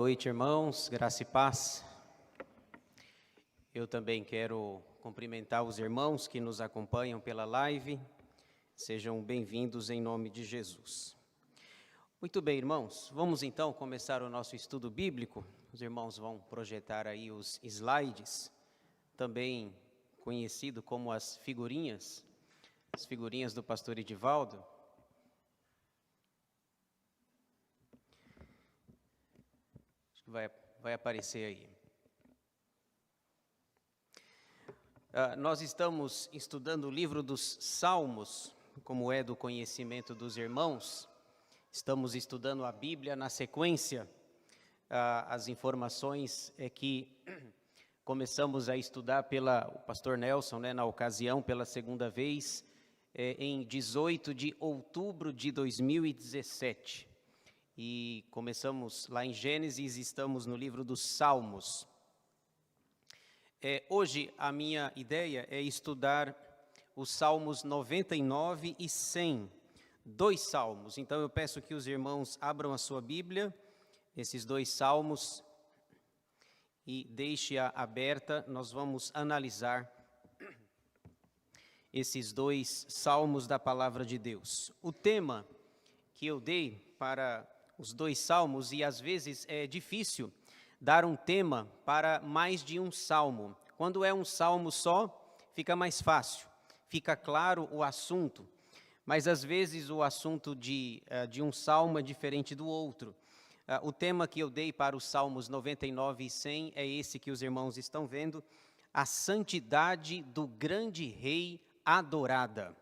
noite, irmãos, graça e paz. Eu também quero cumprimentar os irmãos que nos acompanham pela live. Sejam bem-vindos em nome de Jesus. Muito bem, irmãos, vamos então começar o nosso estudo bíblico. Os irmãos vão projetar aí os slides, também conhecido como as figurinhas do pastor Edivaldo. Vai aparecer aí. Nós estamos estudando o livro dos Salmos, como é do conhecimento dos irmãos. Estamos estudando a Bíblia na sequência. As informações é que começamos a estudar o pastor Nelson, na ocasião, pela segunda vez, em 18 de outubro de 2017. E começamos lá em Gênesis, estamos no livro dos Salmos. Hoje a minha ideia é estudar os Salmos 99 e 100, dois salmos. Então eu peço que os irmãos abram a sua Bíblia, esses dois salmos, e deixe-a aberta. Nós vamos analisar esses dois salmos da palavra de Deus. O tema que eu dei para os dois salmos, e às vezes é difícil dar um tema para mais de um salmo. Quando é um salmo só, fica mais fácil, fica claro o assunto, mas às vezes o assunto de um salmo é diferente do outro. O tema que eu dei para os salmos 99 e 100 é esse que os irmãos estão vendo: a santidade do grande rei adorada.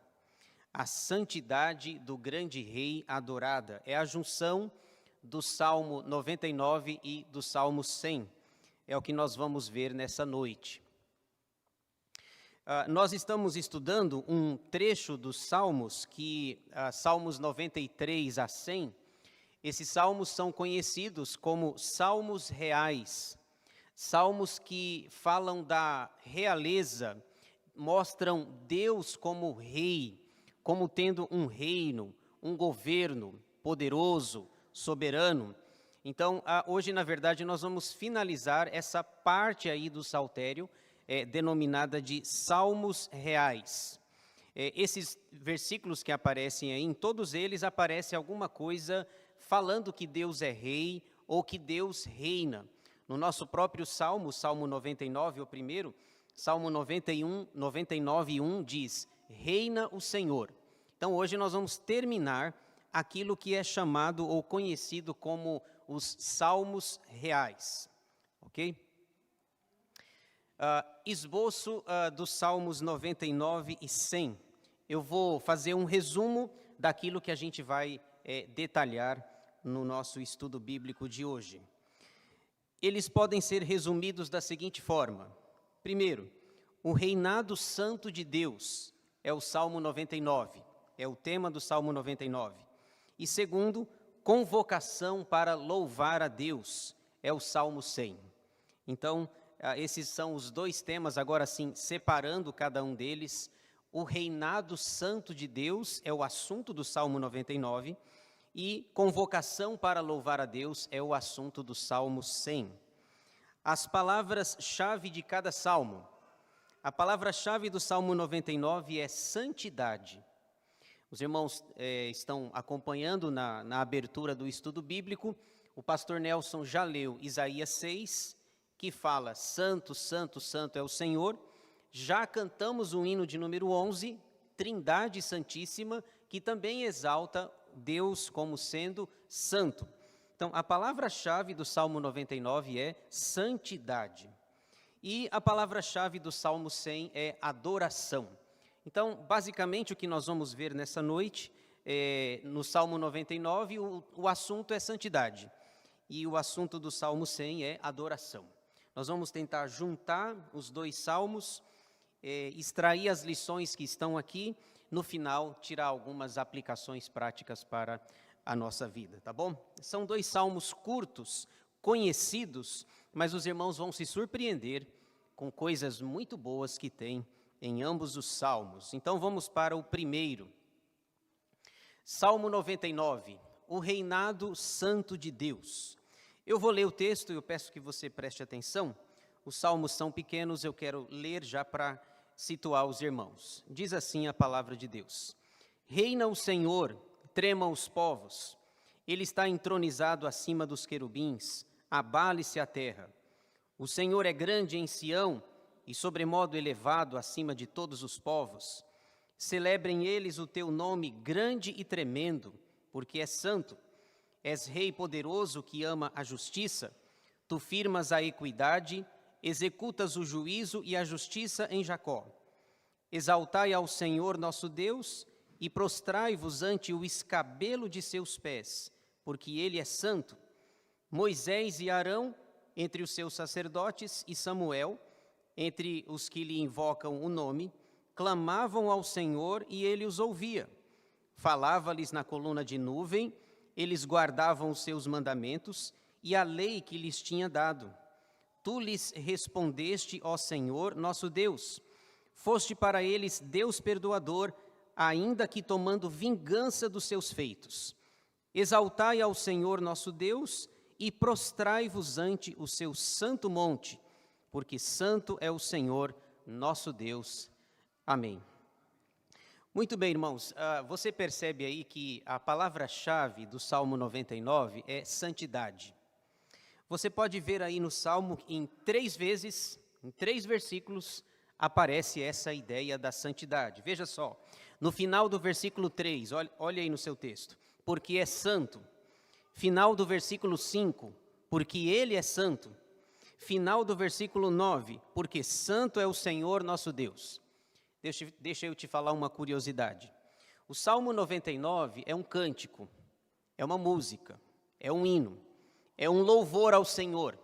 A santidade do grande rei adorada. É a junção do Salmo 99 e do Salmo 100. É o que nós vamos ver nessa noite. Nós estamos estudando um trecho dos Salmos, Salmos 93 a 100, esses salmos são conhecidos como salmos reais. Salmos que falam da realeza, mostram Deus como rei, como tendo um reino, um governo poderoso, soberano. Então, hoje, na verdade, nós vamos finalizar essa parte aí do saltério, denominada de Salmos Reais. Esses versículos que aparecem aí, em todos eles aparece alguma coisa falando que Deus é rei ou que Deus reina. No nosso próprio Salmo, Salmo 99, o primeiro, Salmo 99, 1 diz: reina o Senhor. Então, hoje nós vamos terminar aquilo que é chamado ou conhecido como os Salmos Reais. Ok? Esboço dos Salmos 99 e 100. Eu vou fazer um resumo daquilo que a gente vai detalhar no nosso estudo bíblico de hoje. Eles podem ser resumidos da seguinte forma. Primeiro, o reinado santo de Deus é o Salmo 99, é o tema do Salmo 99. E segundo, convocação para louvar a Deus, é o Salmo 100. Então, esses são os dois temas, agora sim, separando cada um deles. O reinado santo de Deus é o assunto do Salmo 99 e convocação para louvar a Deus é o assunto do Salmo 100. As palavras-chave de cada salmo. A palavra-chave do Salmo 99 é santidade. Os irmãos estão acompanhando na abertura do estudo bíblico. O pastor Nelson já leu Isaías 6, que fala: santo, santo, santo é o Senhor. Já cantamos o hino de número 11, Trindade Santíssima, que também exalta Deus como sendo santo. Então, a palavra-chave do Salmo 99 é santidade. E a palavra-chave do Salmo 100 é adoração. Então, basicamente, o que nós vamos ver nessa noite, no Salmo 99, o assunto é santidade. E o assunto do Salmo 100 é adoração. Nós vamos tentar juntar os dois salmos, extrair as lições que estão aqui, no final, tirar algumas aplicações práticas para a nossa vida, tá bom? São dois salmos curtos, conhecidos, mas os irmãos vão se surpreender com coisas muito boas que tem em ambos os salmos. Então vamos para o primeiro. Salmo 99, o reinado santo de Deus. Eu vou ler o texto e eu peço que você preste atenção. Os salmos são pequenos, eu quero ler já para situar os irmãos. Diz assim a palavra de Deus: Reina o Senhor, tremam os povos. Ele está entronizado acima dos querubins, abale-se a terra. O Senhor é grande em Sião e sobremodo elevado acima de todos os povos. Celebrem eles o teu nome grande e tremendo, porque é santo. És rei poderoso que ama a justiça. Tu firmas a equidade, executas o juízo e a justiça em Jacó. Exaltai ao Senhor nosso Deus e prostrai-vos ante o escabelo de seus pés, porque ele é santo. Moisés e Arão, entre os seus sacerdotes, e Samuel, entre os que lhe invocam o nome, clamavam ao Senhor e ele os ouvia. Falava-lhes na coluna de nuvem, eles guardavam os seus mandamentos e a lei que lhes tinha dado. Tu lhes respondeste, ó Senhor, nosso Deus. Foste para eles Deus perdoador, ainda que tomando vingança dos seus feitos. Exaltai ao Senhor nosso Deus e prostrai-vos ante o seu santo monte, porque santo é o Senhor nosso Deus. Amém. Muito bem, irmãos, você percebe aí que a palavra-chave do Salmo 99 é santidade. Você pode ver aí no Salmo, em 3 vezes, em 3 versículos, aparece essa ideia da santidade. Veja só, no final do versículo 3, olha aí no seu texto, porque é santo. Final do versículo 5, porque ele é santo. Final do versículo 9, porque santo é o Senhor nosso Deus. Deixa eu te falar uma curiosidade. O Salmo 99 é um cântico, é uma música, é um hino, é um louvor ao Senhor.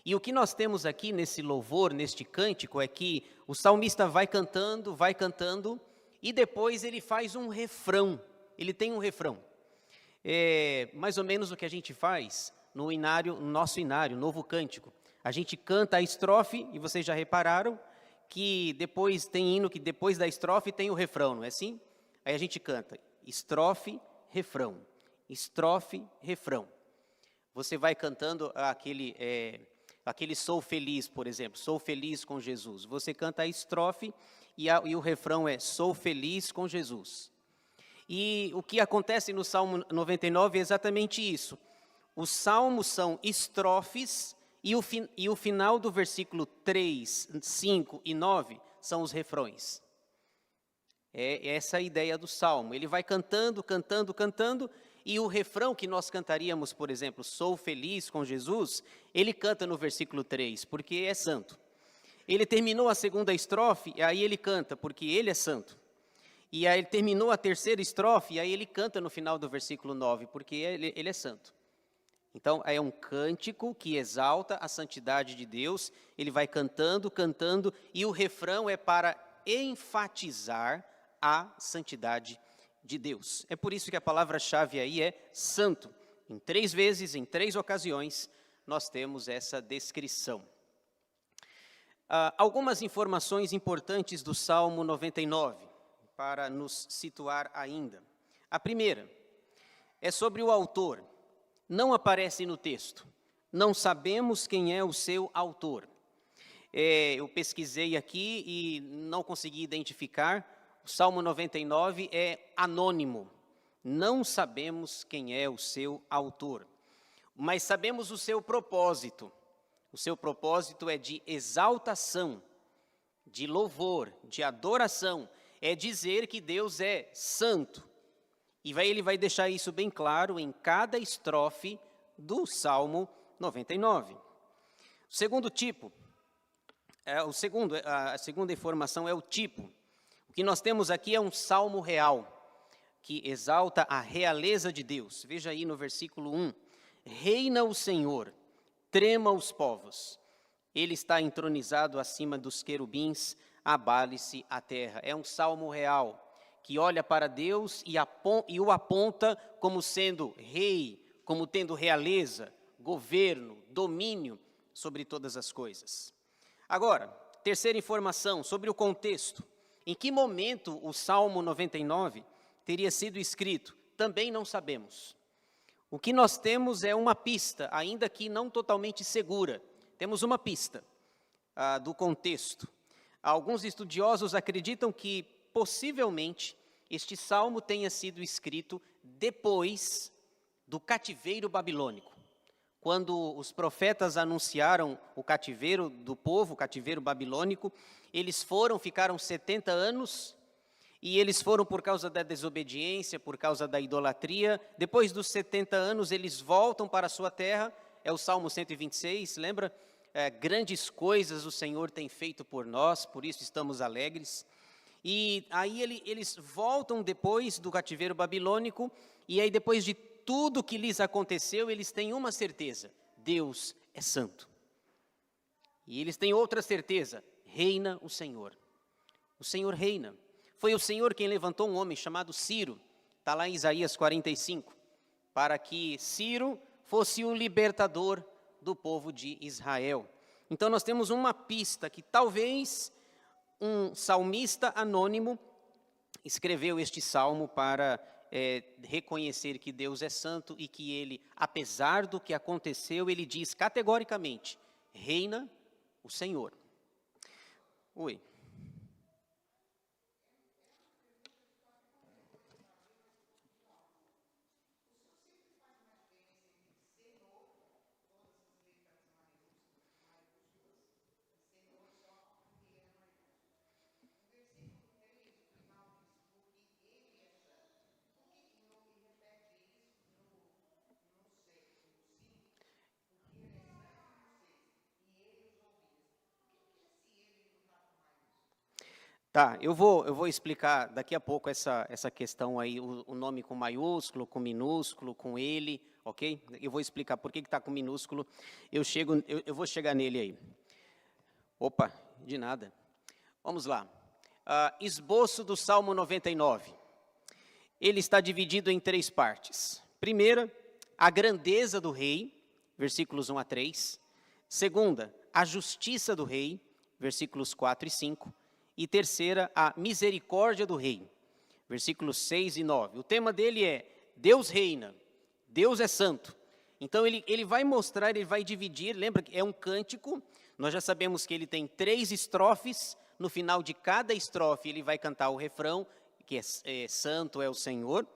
E o que nós temos aqui nesse louvor, neste cântico, é que o salmista vai cantando, e depois ele faz um refrão, ele tem um refrão. É mais ou menos o que a gente faz no nosso inário, novo cântico. A gente canta a estrofe, e vocês já repararam que depois tem hino que depois da estrofe tem o refrão, não é assim? Aí a gente canta estrofe, refrão, estrofe, refrão. Você vai cantando aquele sou feliz, por exemplo, sou feliz com Jesus. Você canta a estrofe e o refrão é sou feliz com Jesus. E o que acontece no Salmo 99 é exatamente isso. Os salmos são estrofes e o final do versículo 3, 5 e 9 são os refrões. É essa a ideia do Salmo. Ele vai cantando, e o refrão que nós cantaríamos, por exemplo, sou feliz com Jesus, ele canta no versículo 3, porque é santo. Ele terminou a segunda estrofe, e aí ele canta, porque ele é santo. E aí ele terminou a terceira estrofe, e aí ele canta no final do versículo 9, porque ele é santo. Então, é um cântico que exalta a santidade de Deus, ele vai cantando, e o refrão é para enfatizar a santidade de Deus. É por isso que a palavra-chave aí é santo. Em 3 vezes, em 3 ocasiões, nós temos essa descrição. Algumas informações importantes do Salmo 99, para nos situar ainda. A primeira é sobre o autor. Não aparece no texto. Não sabemos quem é o seu autor. Eu pesquisei aqui e não consegui identificar. O Salmo 99 é anônimo. Não sabemos quem é o seu autor. Mas sabemos o seu propósito. O seu propósito é de exaltação, de louvor, de adoração. É dizer que Deus é santo. E ele vai deixar isso bem claro em cada estrofe do Salmo 99. O segundo tipo, a segunda informação é o tipo. O que nós temos aqui é um salmo real, que exalta a realeza de Deus. Veja aí no versículo 1. Reina o Senhor, trema os povos. Ele está entronizado acima dos querubins, abale-se a terra. É um salmo real, que olha para Deus e o aponta como sendo rei, como tendo realeza, governo, domínio sobre todas as coisas. Agora, terceira informação sobre o contexto. Em que momento o Salmo 99 teria sido escrito? Também não sabemos. O que nós temos é uma pista, ainda que não totalmente segura. Temos uma pista do contexto. Alguns estudiosos acreditam que, possivelmente, este salmo tenha sido escrito depois do cativeiro babilônico. Quando os profetas anunciaram o cativeiro do povo, o cativeiro babilônico, eles ficaram 70 anos, e eles foram por causa da desobediência, por causa da idolatria. Depois dos 70 anos, eles voltam para a sua terra, é o Salmo 126, lembra? Grandes coisas o Senhor tem feito por nós, por isso estamos alegres. E aí eles voltam depois do cativeiro babilônico, e aí depois de tudo que lhes aconteceu, eles têm uma certeza: Deus é santo. E eles têm outra certeza: reina o Senhor. O Senhor reina. Foi o Senhor quem levantou um homem chamado Ciro, está lá em Isaías 45, para que Ciro fosse o libertador do povo de Israel. Então nós temos uma pista que talvez um salmista anônimo escreveu este salmo para reconhecer que Deus é santo e que ele, apesar do que aconteceu, ele diz categoricamente: reina o Senhor. Oi. Tá, eu vou explicar daqui a pouco essa questão aí, o nome com maiúsculo, com minúsculo, com ele, ok? Eu vou explicar por que está com minúsculo, eu vou chegar nele aí. Opa, de nada. Vamos lá. Esboço do Salmo 99. Ele está dividido em 3 partes. Primeira, a grandeza do rei, versículos 1 a 3. Segunda, a justiça do rei, versículos 4 e 5. E terceira, a misericórdia do rei, versículos 6 e 9. O tema dele é: Deus reina, Deus é santo. Então ele vai mostrar, ele vai dividir, lembra que é um cântico, nós já sabemos que ele tem 3 estrofes, no final de cada estrofe ele vai cantar o refrão, que é santo é o Senhor,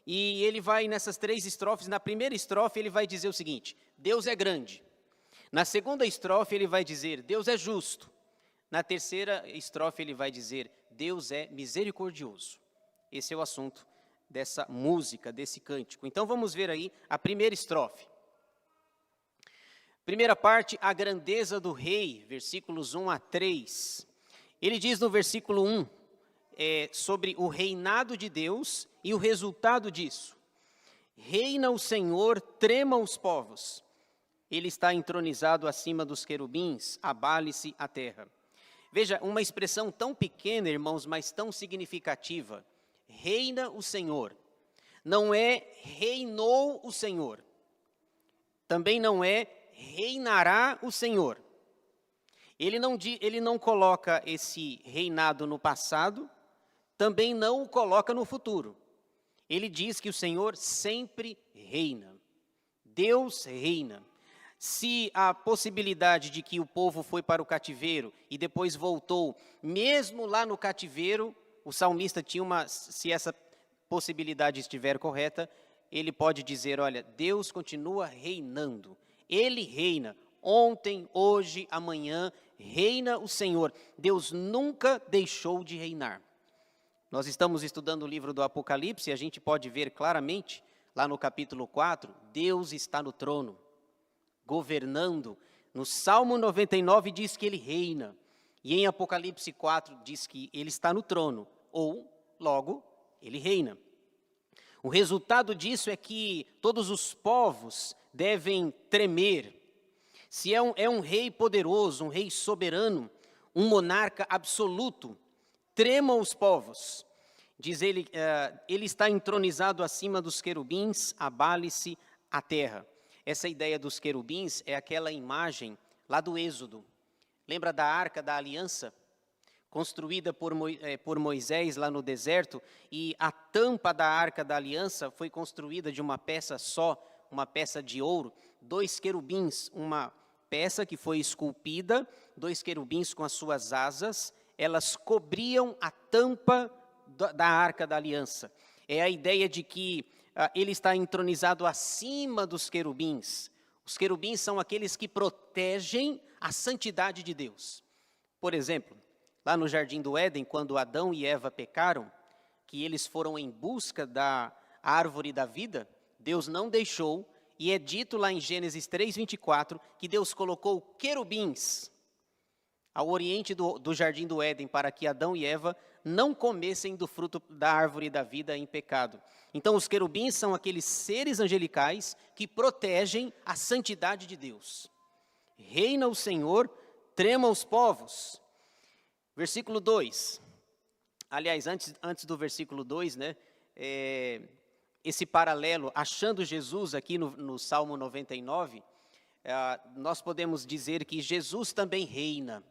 e ele vai nessas 3 estrofes, na primeira estrofe ele vai dizer o seguinte: Deus é grande. Na segunda estrofe ele vai dizer: Deus é justo. Na terceira estrofe ele vai dizer: Deus é misericordioso. Esse é o assunto dessa música, desse cântico. Então vamos ver aí a primeira estrofe. Primeira parte, a grandeza do rei, versículos 1 a 3. Ele diz no versículo 1 sobre o reinado de Deus e o resultado disso. Reina o Senhor, tremam os povos. Ele está entronizado acima dos querubins, abale-se a terra. Veja, uma expressão tão pequena, irmãos, mas tão significativa. Reina o Senhor. Não é reinou o Senhor. Também não é reinará o Senhor. Ele não coloca esse reinado no passado, também não o coloca no futuro. Ele diz que o Senhor sempre reina. Deus reina. Se a possibilidade de que o povo foi para o cativeiro e depois voltou, mesmo lá no cativeiro, o salmista se essa possibilidade estiver correta, ele pode dizer: olha, Deus continua reinando. Ele reina, ontem, hoje, amanhã, reina o Senhor. Deus nunca deixou de reinar. Nós estamos estudando o livro do Apocalipse e a gente pode ver claramente, lá no capítulo 4, Deus está no trono, governando. No Salmo 99 diz que ele reina, e em Apocalipse 4 diz que ele está no trono, ou, logo, ele reina. O resultado disso é que todos os povos devem tremer. Se é um rei poderoso, um rei soberano, um monarca absoluto, tremam os povos. Diz ele, ele está entronizado acima dos querubins, abale-se a terra. Essa ideia dos querubins é aquela imagem lá do Êxodo. Lembra da Arca da Aliança? Construída por Moisés lá no deserto, e a tampa da Arca da Aliança foi construída de uma peça só, uma peça de ouro, 2 querubins, uma peça que foi esculpida, 2 querubins com as suas asas, elas cobriam a tampa da Arca da Aliança. É a ideia de que ele está entronizado acima dos querubins. Os querubins são aqueles que protegem a santidade de Deus. Por exemplo, lá no Jardim do Éden, quando Adão e Eva pecaram, que eles foram em busca da árvore da vida, Deus não deixou, e é dito lá em Gênesis 3:24, que Deus colocou querubins ao oriente do Jardim do Éden, para que Adão e Eva não comessem do fruto da árvore da vida em pecado. Então, os querubins são aqueles seres angelicais que protegem a santidade de Deus. Reina o Senhor, trema os povos. Versículo 2. Aliás, antes do versículo 2, né, esse paralelo, achando Jesus aqui no Salmo 99, nós podemos dizer que Jesus também reina.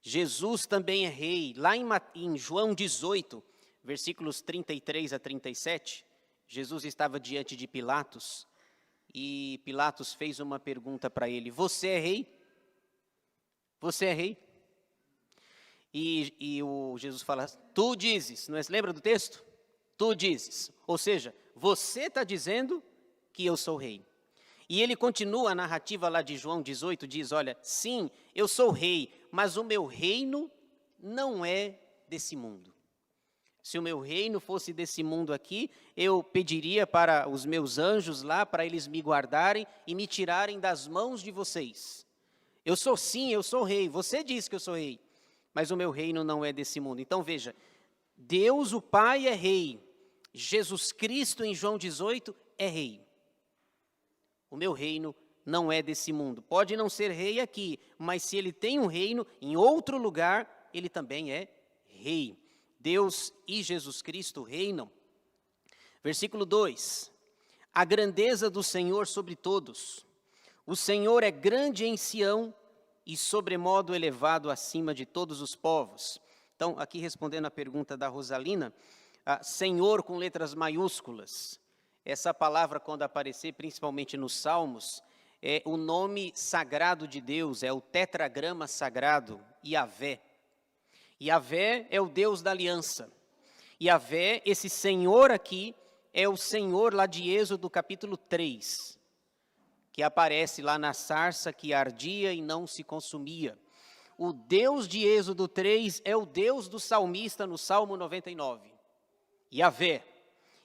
Jesus também é rei. Lá em João 18, versículos 33 a 37, Jesus estava diante de Pilatos, e Pilatos fez uma pergunta para ele: você é rei? Você é rei? E o Jesus fala: tu dizes, não é? Lembra do texto? Tu dizes. Ou seja, você está dizendo que eu sou rei. E ele continua a narrativa lá de João 18, diz: olha, sim, eu sou rei, mas o meu reino não é desse mundo. Se o meu reino fosse desse mundo aqui, eu pediria para os meus anjos lá, para eles me guardarem e me tirarem das mãos de vocês. Eu sou sim, eu sou rei, você diz que eu sou rei, mas o meu reino não é desse mundo. Então veja, Deus o Pai é rei, Jesus Cristo em João 18 é rei. O meu reino não é desse mundo. Pode não ser rei aqui, mas se ele tem um reino em outro lugar, ele também é rei. Deus e Jesus Cristo reinam. Versículo 2. A grandeza do Senhor sobre todos. O Senhor é grande em Sião e sobremodo elevado acima de todos os povos. Então, aqui respondendo a pergunta da Rosalina, Senhor com letras maiúsculas. Essa palavra, quando aparecer, principalmente nos Salmos, é o nome sagrado de Deus, é o tetragrama sagrado, Yahvé. Yahvé é o Deus da aliança. Yahvé, esse Senhor aqui, é o Senhor lá de Êxodo capítulo 3, que aparece lá na sarça que ardia e não se consumia. O Deus de Êxodo 3 é o Deus do salmista no Salmo 99. Yahvé.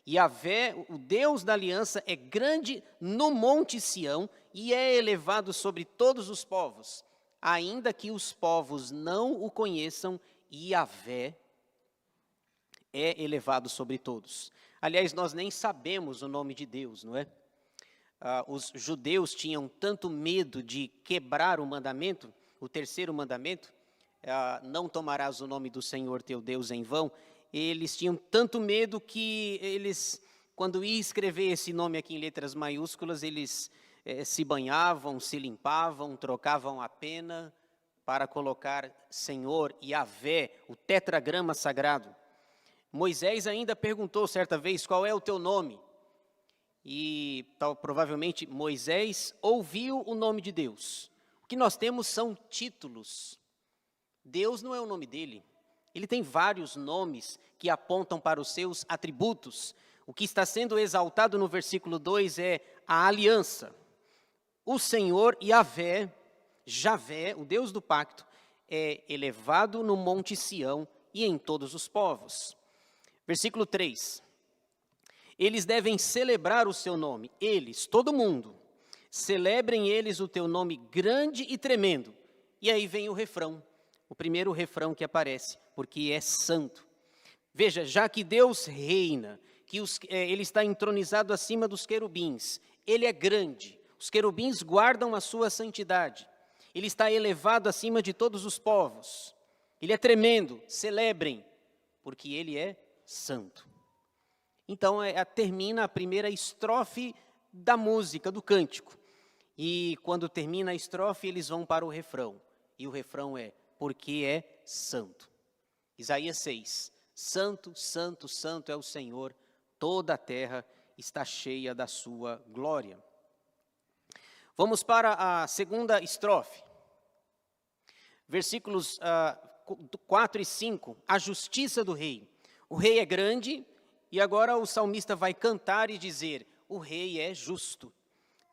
Yahvé, o Deus da aliança, é grande no Monte Sião e é elevado sobre todos os povos. Ainda que os povos não o conheçam, Yahvé é elevado sobre todos. Aliás, nós nem sabemos o nome de Deus, não é? Os judeus tinham tanto medo de quebrar o mandamento, o terceiro mandamento, não tomarás o nome do Senhor teu Deus em vão. Eles tinham tanto medo que eles, quando iam escrever esse nome aqui em letras maiúsculas, eles se banhavam, se limpavam, trocavam a pena para colocar Senhor, Yahvé, o tetragrama sagrado. Moisés ainda perguntou certa vez: qual é o teu nome? E provavelmente Moisés ouviu o nome de Deus. O que nós temos são títulos. Deus não é o nome dele. Ele tem vários nomes que apontam para os seus atributos. O que está sendo exaltado no versículo 2 é a aliança. O Senhor Yahvé, Javé, o Deus do pacto, é elevado no Monte Sião e em todos os povos. Versículo 3. Eles devem celebrar o seu nome, eles, todo mundo. Celebrem eles o teu nome grande e tremendo. E aí vem o refrão, o primeiro refrão que aparece, porque é santo. Veja, já que Deus reina, que ele está entronizado acima dos querubins, ele é grande, os querubins guardam a sua santidade, ele está elevado acima de todos os povos, ele é tremendo, celebrem, porque ele é santo. Então, termina a primeira estrofe da música, do cântico. E quando termina a estrofe, eles vão para o refrão. E o refrão é: porque é santo. Isaías 6. Santo, santo, santo é o Senhor, toda a terra está cheia da sua glória. Vamos para a segunda estrofe. Versículos 4 e 5, a justiça do rei. O rei é grande e agora o salmista vai cantar e dizer, o rei é justo.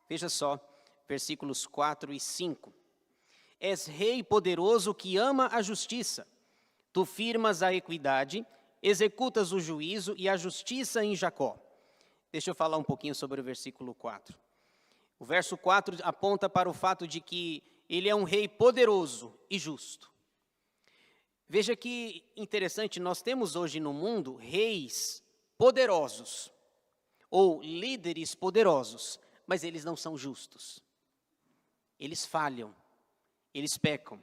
Veja só, versículos 4 e 5. És rei poderoso que ama a justiça. Tu firmas a equidade, executas o juízo e a justiça em Jacó. Deixa eu falar um pouquinho sobre o versículo 4. O verso 4 aponta para o fato de que ele é um rei poderoso e justo. Veja que interessante, nós temos hoje no mundo reis poderosos, ou líderes poderosos, mas eles não são justos. Eles falham, eles pecam.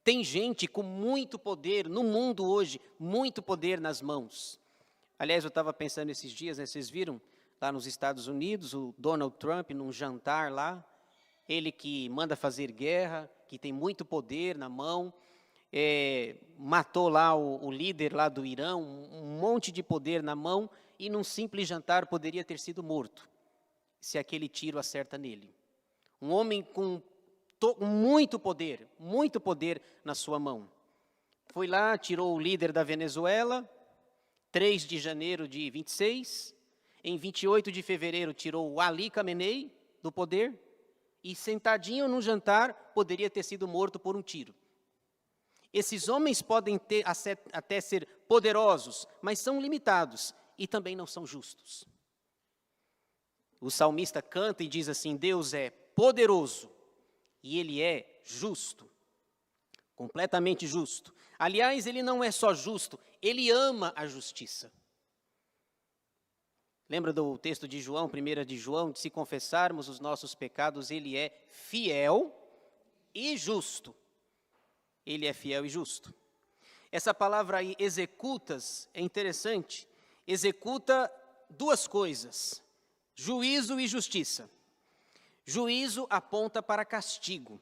Tem gente com muito poder no mundo hoje, muito poder nas mãos. Aliás, eu estava pensando esses dias, né, vocês viram, lá nos Estados Unidos, o Donald Trump, num jantar lá, ele que manda fazer guerra, que tem muito poder na mão, matou lá o líder lá do Irã, um monte de poder na mão, e num simples jantar poderia ter sido morto, se aquele tiro acerta nele. Um homem com muito poder na sua mão. Foi lá, tirou o líder da Venezuela, 3 de janeiro de 26, em 28 de fevereiro tirou o Ali Khamenei do poder, e sentadinho num jantar poderia ter sido morto por um tiro. Esses homens podem até ser poderosos, mas são limitados e também não são justos. O salmista canta e diz assim, Deus é poderoso e Ele é justo, completamente justo. Aliás, Ele não é só justo, Ele ama a justiça. Lembra do texto de João, 1 de João, de se confessarmos os nossos pecados, Ele é fiel e justo. Ele é fiel e justo. Essa palavra aí, executas, é interessante. Executa duas coisas, juízo e justiça. Juízo aponta para castigo,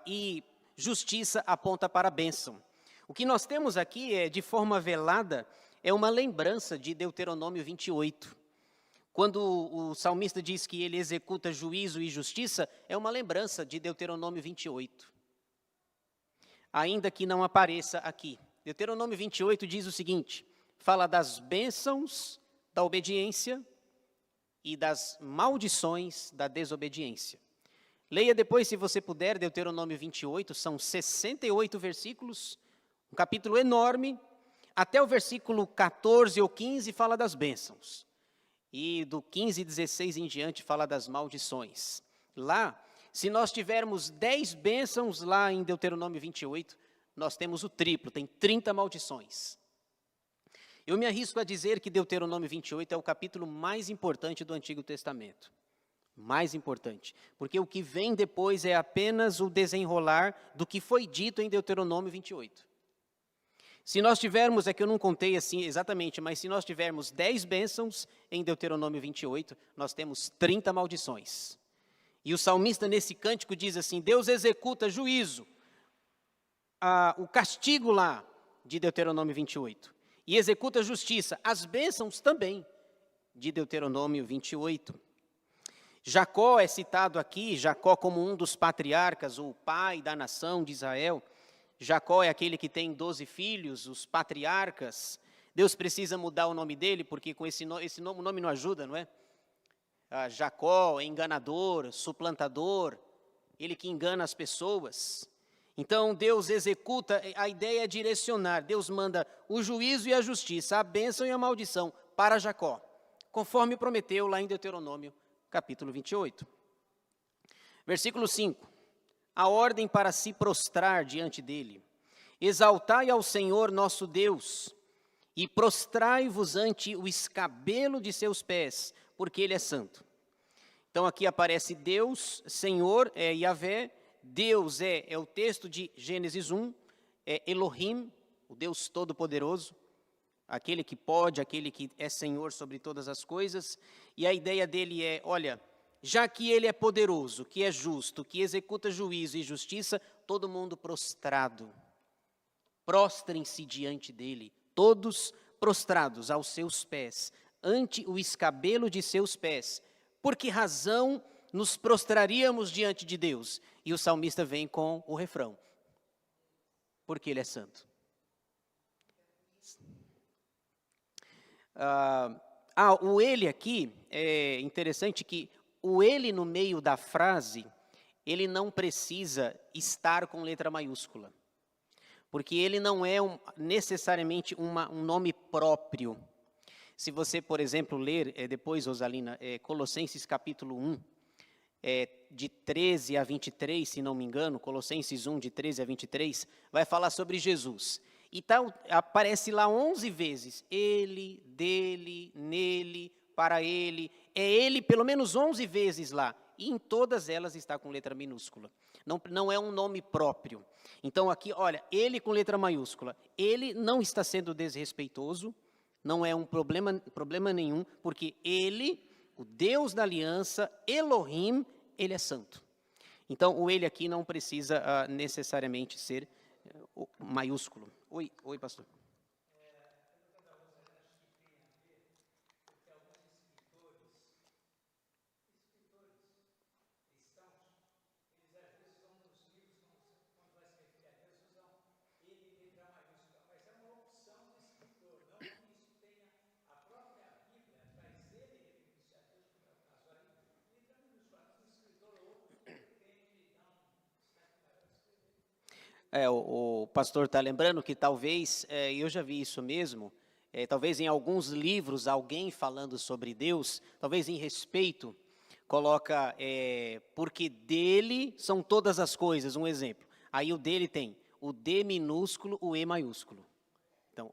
e justiça aponta para a bênção. O que nós temos aqui é, de forma velada, é uma lembrança de Deuteronômio 28. Quando o salmista diz que ele executa juízo e justiça, é uma lembrança de Deuteronômio 28. Ainda que não apareça aqui. Deuteronômio 28 diz o seguinte, fala das bênçãos da obediência e das maldições da desobediência. Leia depois, se você puder, Deuteronômio 28, são 68 versículos, um capítulo enorme, até o versículo 14 ou 15 fala das bênçãos, e do 15 e 16 em diante fala das maldições. Lá, se nós tivermos 10 bênçãos lá em Deuteronômio 28, nós temos o triplo, tem 30 maldições. Eu me arrisco a dizer que Deuteronômio 28 é o capítulo mais importante do Antigo Testamento. Mais importante, porque o que vem depois é apenas o desenrolar do que foi dito em Deuteronômio 28. Se nós tivermos, é que eu não contei assim exatamente, mas se nós tivermos 10 bênçãos em Deuteronômio 28, nós temos 30 maldições. E o salmista nesse cântico diz assim, Deus executa juízo, o castigo lá de Deuteronômio 28, e executa justiça, as bênçãos também de Deuteronômio 28. Jacó é citado aqui, Jacó como um dos patriarcas, o pai da nação de Israel. Jacó é aquele que tem 12 filhos, os patriarcas. Deus precisa mudar o nome dele, porque com esse nome não ajuda, não é? Jacó, enganador, suplantador, ele que engana as pessoas. Então Deus executa, a ideia é direcionar, Deus manda o juízo e a justiça, a bênção e a maldição para Jacó, conforme prometeu lá em Deuteronômio, capítulo 28. Versículo 5, a ordem para se prostrar diante dele. Exaltai ao Senhor nosso Deus, e prostrai-vos ante o escabelo de seus pés, porque Ele é santo. Então aqui aparece Deus, Senhor, é Yahvé, Deus é o texto de Gênesis 1, é Elohim, o Deus Todo-Poderoso, aquele que pode, aquele que é Senhor sobre todas as coisas, e a ideia dele é, olha, já que Ele é poderoso, que é justo, que executa juízo e justiça, todo mundo prostrado, prostrem-se diante dele, todos prostrados aos seus pés, ante o escabelo de seus pés. Por que razão nos prostraríamos diante de Deus? E o salmista vem com o refrão: porque Ele é santo. O ele aqui, é interessante que o ele no meio da frase, ele não precisa estar com letra maiúscula, porque ele não é necessariamente um nome próprio. Se você, por exemplo, ler depois, Rosalina, Colossenses capítulo 1, de 13 a 23, se não me engano, Colossenses 1, de 13 a 23, vai falar sobre Jesus. Então, aparece lá 11 vezes, ele, dele, nele, para ele. É ele pelo menos 11 vezes lá, e em todas elas está com letra minúscula. Não é um nome próprio. Então aqui, olha, ele com letra maiúscula. Ele não está sendo desrespeitoso, não é um problema nenhum, porque ele, o Deus da aliança, Elohim, ele é santo. Então o ele aqui não precisa necessariamente ser maiúsculo. Oi, pastor. O pastor está lembrando que talvez, eu já vi isso mesmo, talvez em alguns livros alguém falando sobre Deus, talvez em respeito, coloca, porque dele são todas as coisas, um exemplo. Aí o dele tem o D minúsculo, o E maiúsculo. Então,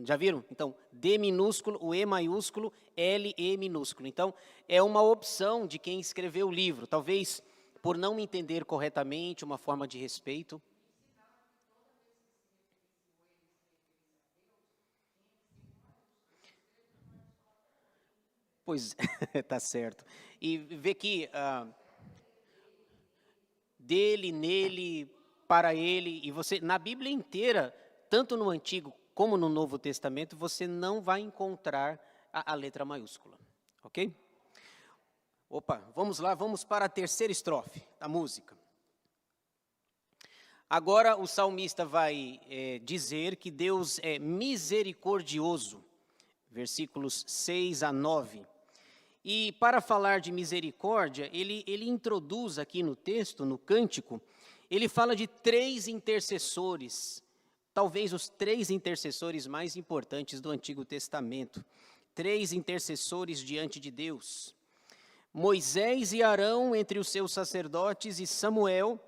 já viram? Então, D minúsculo, o E maiúsculo, L, E minúsculo. Então, é uma opção de quem escreveu o livro, talvez por não entender corretamente, uma forma de respeito. Pois, tá certo. E vê que dele, nele, para ele, e você, na Bíblia inteira, tanto no Antigo como no Novo Testamento, você não vai encontrar a letra maiúscula, ok? Opa, vamos lá, vamos para a terceira estrofe da música. Agora o salmista vai dizer que Deus é misericordioso, versículos 6 a 9. E para falar de misericórdia, ele introduz aqui no texto, no cântico, ele fala de 3 intercessores, talvez os 3 intercessores mais importantes do Antigo Testamento. 3 intercessores diante de Deus. Moisés e Arão entre os seus sacerdotes e Samuel,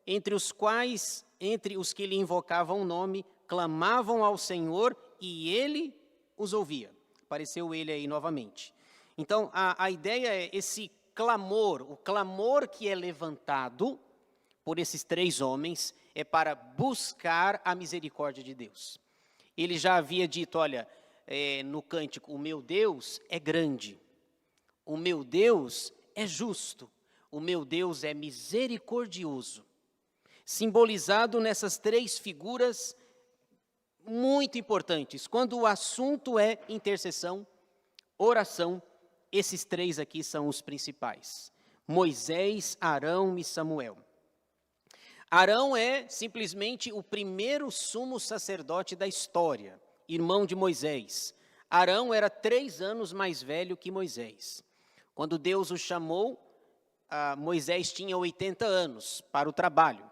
entre os que lhe invocavam o nome, clamavam ao Senhor e ele os ouvia. Apareceu ele aí novamente. Então, a ideia é esse clamor, o clamor que é levantado por esses 3 homens é para buscar a misericórdia de Deus. Ele já havia dito, olha, no cântico, o meu Deus é grande, o meu Deus é justo, o meu Deus é misericordioso. Simbolizado nessas 3 figuras muito importantes. Quando o assunto é intercessão, oração, esses 3 aqui são os principais: Moisés, Arão e Samuel. Arão é simplesmente o primeiro sumo sacerdote da história, irmão de Moisés. Arão era 3 anos mais velho que Moisés. Quando Deus o chamou, Moisés tinha 80 anos para o trabalho.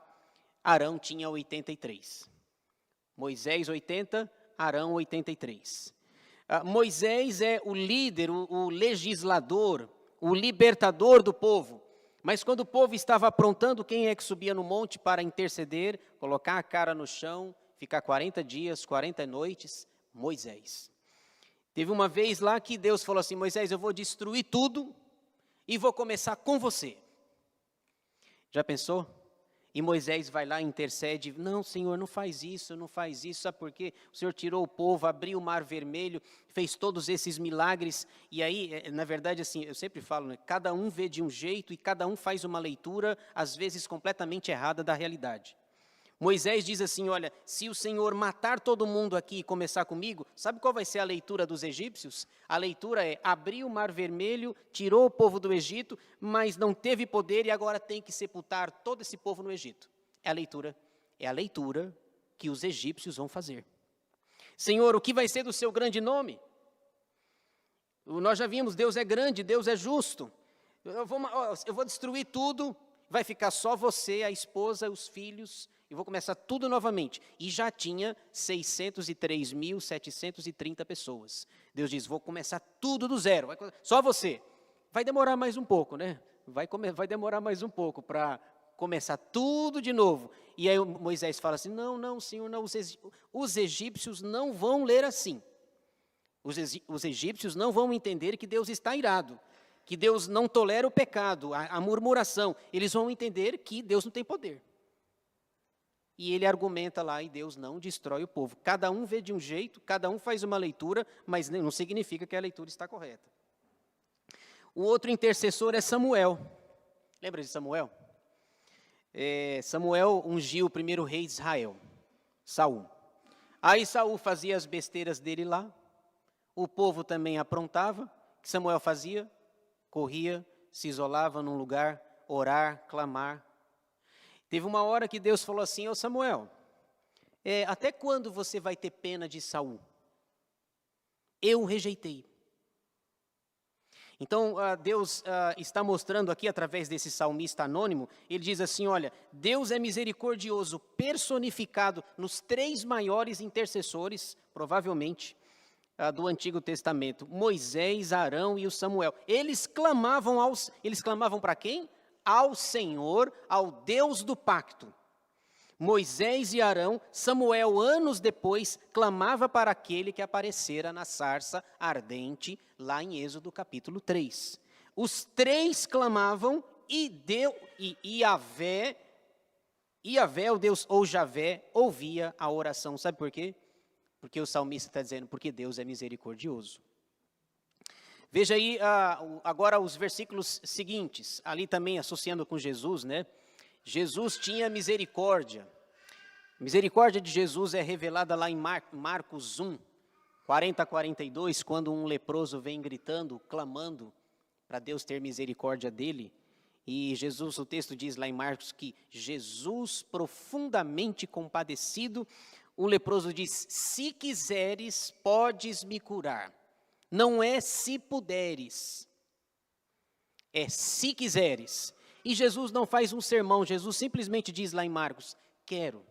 Arão tinha 83. Moisés 80, Arão 83. Moisés é o líder, o legislador, o libertador do povo. Mas quando o povo estava aprontando, quem é que subia no monte para interceder, colocar a cara no chão, ficar 40 dias, 40 noites? Moisés. Teve uma vez lá que Deus falou assim: Moisés, eu vou destruir tudo e vou começar com você. Já pensou? E Moisés vai lá e intercede: não, Senhor, não faz isso, sabe por quê? O Senhor tirou o povo, abriu o mar vermelho, fez todos esses milagres, e aí, na verdade, assim, eu sempre falo, né, cada um vê de um jeito e cada um faz uma leitura, às vezes completamente errada da realidade. Moisés diz assim, olha, se o Senhor matar todo mundo aqui e começar comigo, sabe qual vai ser a leitura dos egípcios? A leitura é, abriu o mar vermelho, tirou o povo do Egito, mas não teve poder e agora tem que sepultar todo esse povo no Egito. É a leitura que os egípcios vão fazer. Senhor, o que vai ser do seu grande nome? Nós já vimos, Deus é grande, Deus é justo. Eu vou destruir tudo, vai ficar só você, a esposa, os filhos, e vou começar tudo novamente. E já tinha 603.730 pessoas. Deus diz, vou começar tudo do zero, só você. Vai demorar mais um pouco, né? Vai demorar mais um pouco para começar tudo de novo. E aí Moisés fala assim, não, Senhor, não, os egípcios não vão ler assim. Os egípcios não vão entender que Deus está irado, que Deus não tolera o pecado, a murmuração. Eles vão entender que Deus não tem poder. E ele argumenta lá e Deus não destrói o povo. Cada um vê de um jeito, cada um faz uma leitura, mas não significa que a leitura está correta. O outro intercessor é Samuel. Lembra de Samuel? Samuel ungiu o primeiro rei de Israel, Saul. Aí Saul fazia as besteiras dele lá, o povo também aprontava. O que Samuel fazia? Corria, se isolava num lugar, orar, clamar. Teve uma hora que Deus falou assim, ô Samuel, até quando você vai ter pena de Saul? Eu o rejeitei. Então, Deus está mostrando aqui, através desse salmista anônimo, ele diz assim, olha, Deus é misericordioso, personificado nos 3 maiores intercessores, provavelmente, do Antigo Testamento, Moisés, Arão e o Samuel. Eles clamavam para quem? Ao Senhor, ao Deus do pacto. Moisés e Arão, Samuel, anos depois, clamava para aquele que aparecera na sarça ardente, lá em Êxodo capítulo 3. Os 3 clamavam e Yahvé, o Deus ou Javé, ouvia a oração. Sabe por quê? Porque o salmista está dizendo, porque Deus é misericordioso. Veja aí agora os versículos seguintes, ali também associando com Jesus, né? Jesus tinha misericórdia. A misericórdia de Jesus é revelada lá em Marcos 1, 40 a 42, quando um leproso vem gritando, clamando para Deus ter misericórdia dele. E Jesus, o texto diz lá em Marcos que Jesus, profundamente compadecido, o leproso diz, se quiseres, podes me curar. Não é se puderes, é se quiseres. E Jesus não faz um sermão, Jesus simplesmente diz lá em Marcos, quero.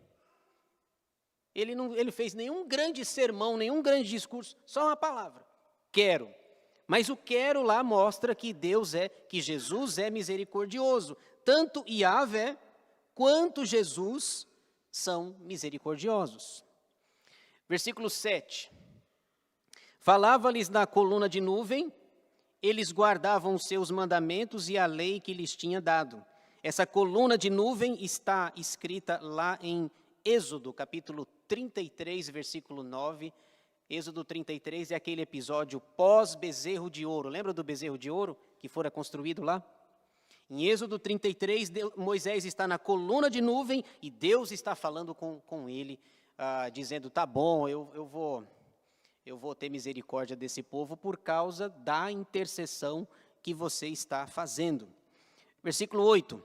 Ele fez nenhum grande sermão, nenhum grande discurso, só uma palavra, quero. Mas o quero lá mostra que que Jesus é misericordioso. Tanto Yahvé quanto Jesus são misericordiosos. Versículo 7. Falava-lhes na coluna de nuvem, eles guardavam os seus mandamentos e a lei que lhes tinha dado. Essa coluna de nuvem está escrita lá em Êxodo, capítulo 33, versículo 9. Êxodo 33 é aquele episódio pós-bezerro de ouro. Lembra do bezerro de ouro que fora construído lá? Em Êxodo 33, Moisés está na coluna de nuvem e Deus está falando com ele, dizendo, tá bom, eu vou ter misericórdia desse povo por causa da intercessão que você está fazendo. Versículo 8.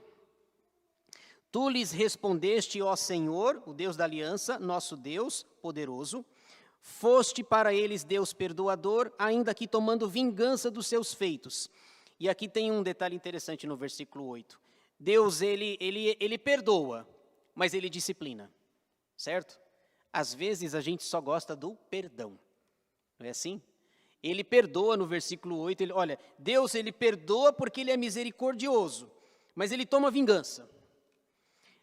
Tu lhes respondeste, ó Senhor, o Deus da aliança, nosso Deus poderoso, foste para eles Deus perdoador, ainda que tomando vingança dos seus feitos. E aqui tem um detalhe interessante no versículo 8. Deus, ele perdoa, mas ele disciplina, certo? Às vezes a gente só gosta do perdão. Não é assim? Ele perdoa no versículo 8, olha, Deus ele perdoa porque ele é misericordioso, mas ele toma vingança.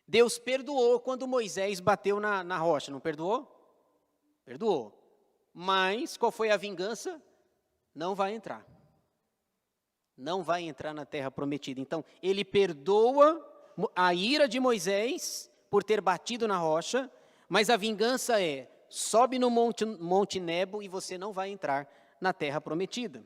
Deus perdoou quando Moisés bateu na rocha, não perdoou? Perdoou. Mas qual foi a vingança? Não vai entrar. Não vai entrar na terra prometida. Então, ele perdoa a ira de Moisés por ter batido na rocha, mas a vingança é, sobe no Monte Nebo e você não vai entrar na terra prometida.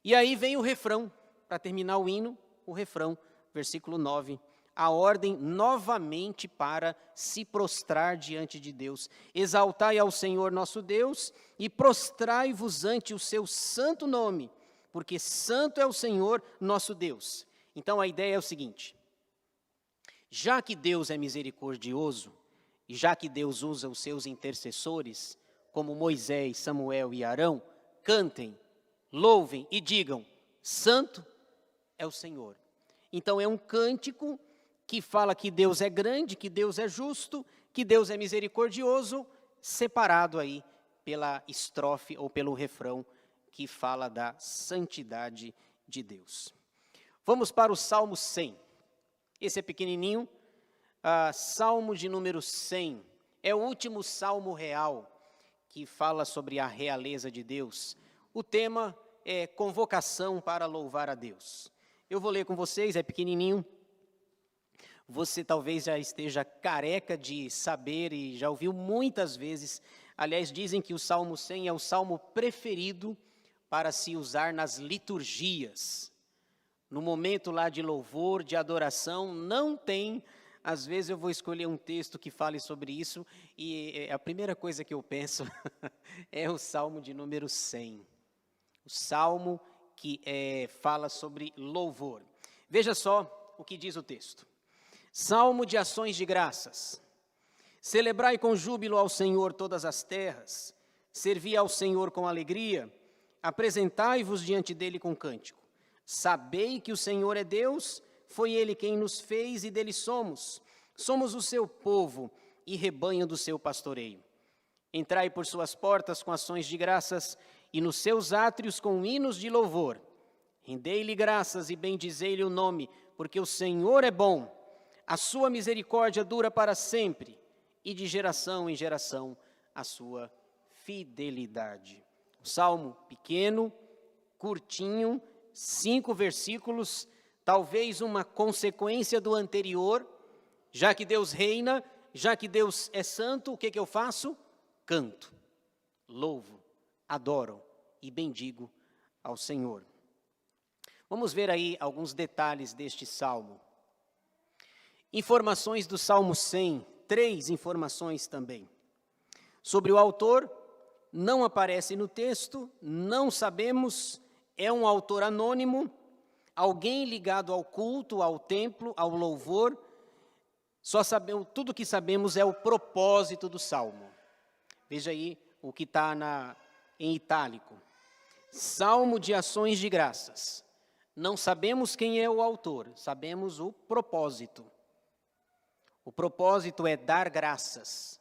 E aí vem o refrão, para terminar o hino, o refrão, versículo 9 a ordem novamente para se prostrar diante de Deus. Exaltai ao Senhor nosso Deus e prostrai-vos ante o seu santo nome, porque santo é o Senhor nosso Deus. Então a ideia é o seguinte: já que Deus é misericordioso, e já que Deus usa os seus intercessores, como Moisés, Samuel e Arão, cantem, louvem e digam: santo é o Senhor. Então é um cântico que fala que Deus é grande, que Deus é justo, que Deus é misericordioso, separado aí pela estrofe ou pelo refrão que fala da santidade de Deus. Vamos para o Salmo 100. Esse é pequenininho, Salmo de número 100. É o último salmo real que fala sobre a realeza de Deus. O tema é convocação para louvar a Deus. Eu vou ler com vocês, é pequenininho. Você talvez já esteja careca de saber e já ouviu muitas vezes. Aliás, dizem que o Salmo 100 é o salmo preferido para se usar nas liturgias. No momento lá de louvor, de adoração, não tem. Às vezes eu vou escolher um texto que fale sobre isso e a primeira coisa que eu penso é o Salmo de número 100. O Salmo que fala sobre louvor. Veja só o que diz o texto. Salmo de ações de graças. Celebrai com júbilo ao Senhor todas as terras. Servi ao Senhor com alegria. Apresentai-vos diante dele com cântico. Sabei que o Senhor é Deus, foi Ele quem nos fez e dele somos. Somos o seu povo e rebanho do seu pastoreio. Entrai por suas portas com ações de graças e nos seus átrios com hinos de louvor. Rendei-lhe graças e bendizei-lhe o nome, porque o Senhor é bom. A sua misericórdia dura para sempre, e de geração em geração a sua fidelidade. O salmo pequeno, curtinho, 5 versículos, talvez uma consequência do anterior. Já que Deus reina, já que Deus é santo, o que eu faço? Canto, louvo, adoro e bendigo ao Senhor. Vamos ver aí alguns detalhes deste salmo. Informações do Salmo 100, 3 informações também. Sobre o autor, não aparece no texto, não sabemos, é um autor anônimo, alguém ligado ao culto, ao templo, ao louvor. Só sabemos, tudo que sabemos é o propósito do salmo. Veja aí o que está em itálico. Salmo de ações de graças. Não sabemos quem é o autor, sabemos o propósito. O propósito é dar graças,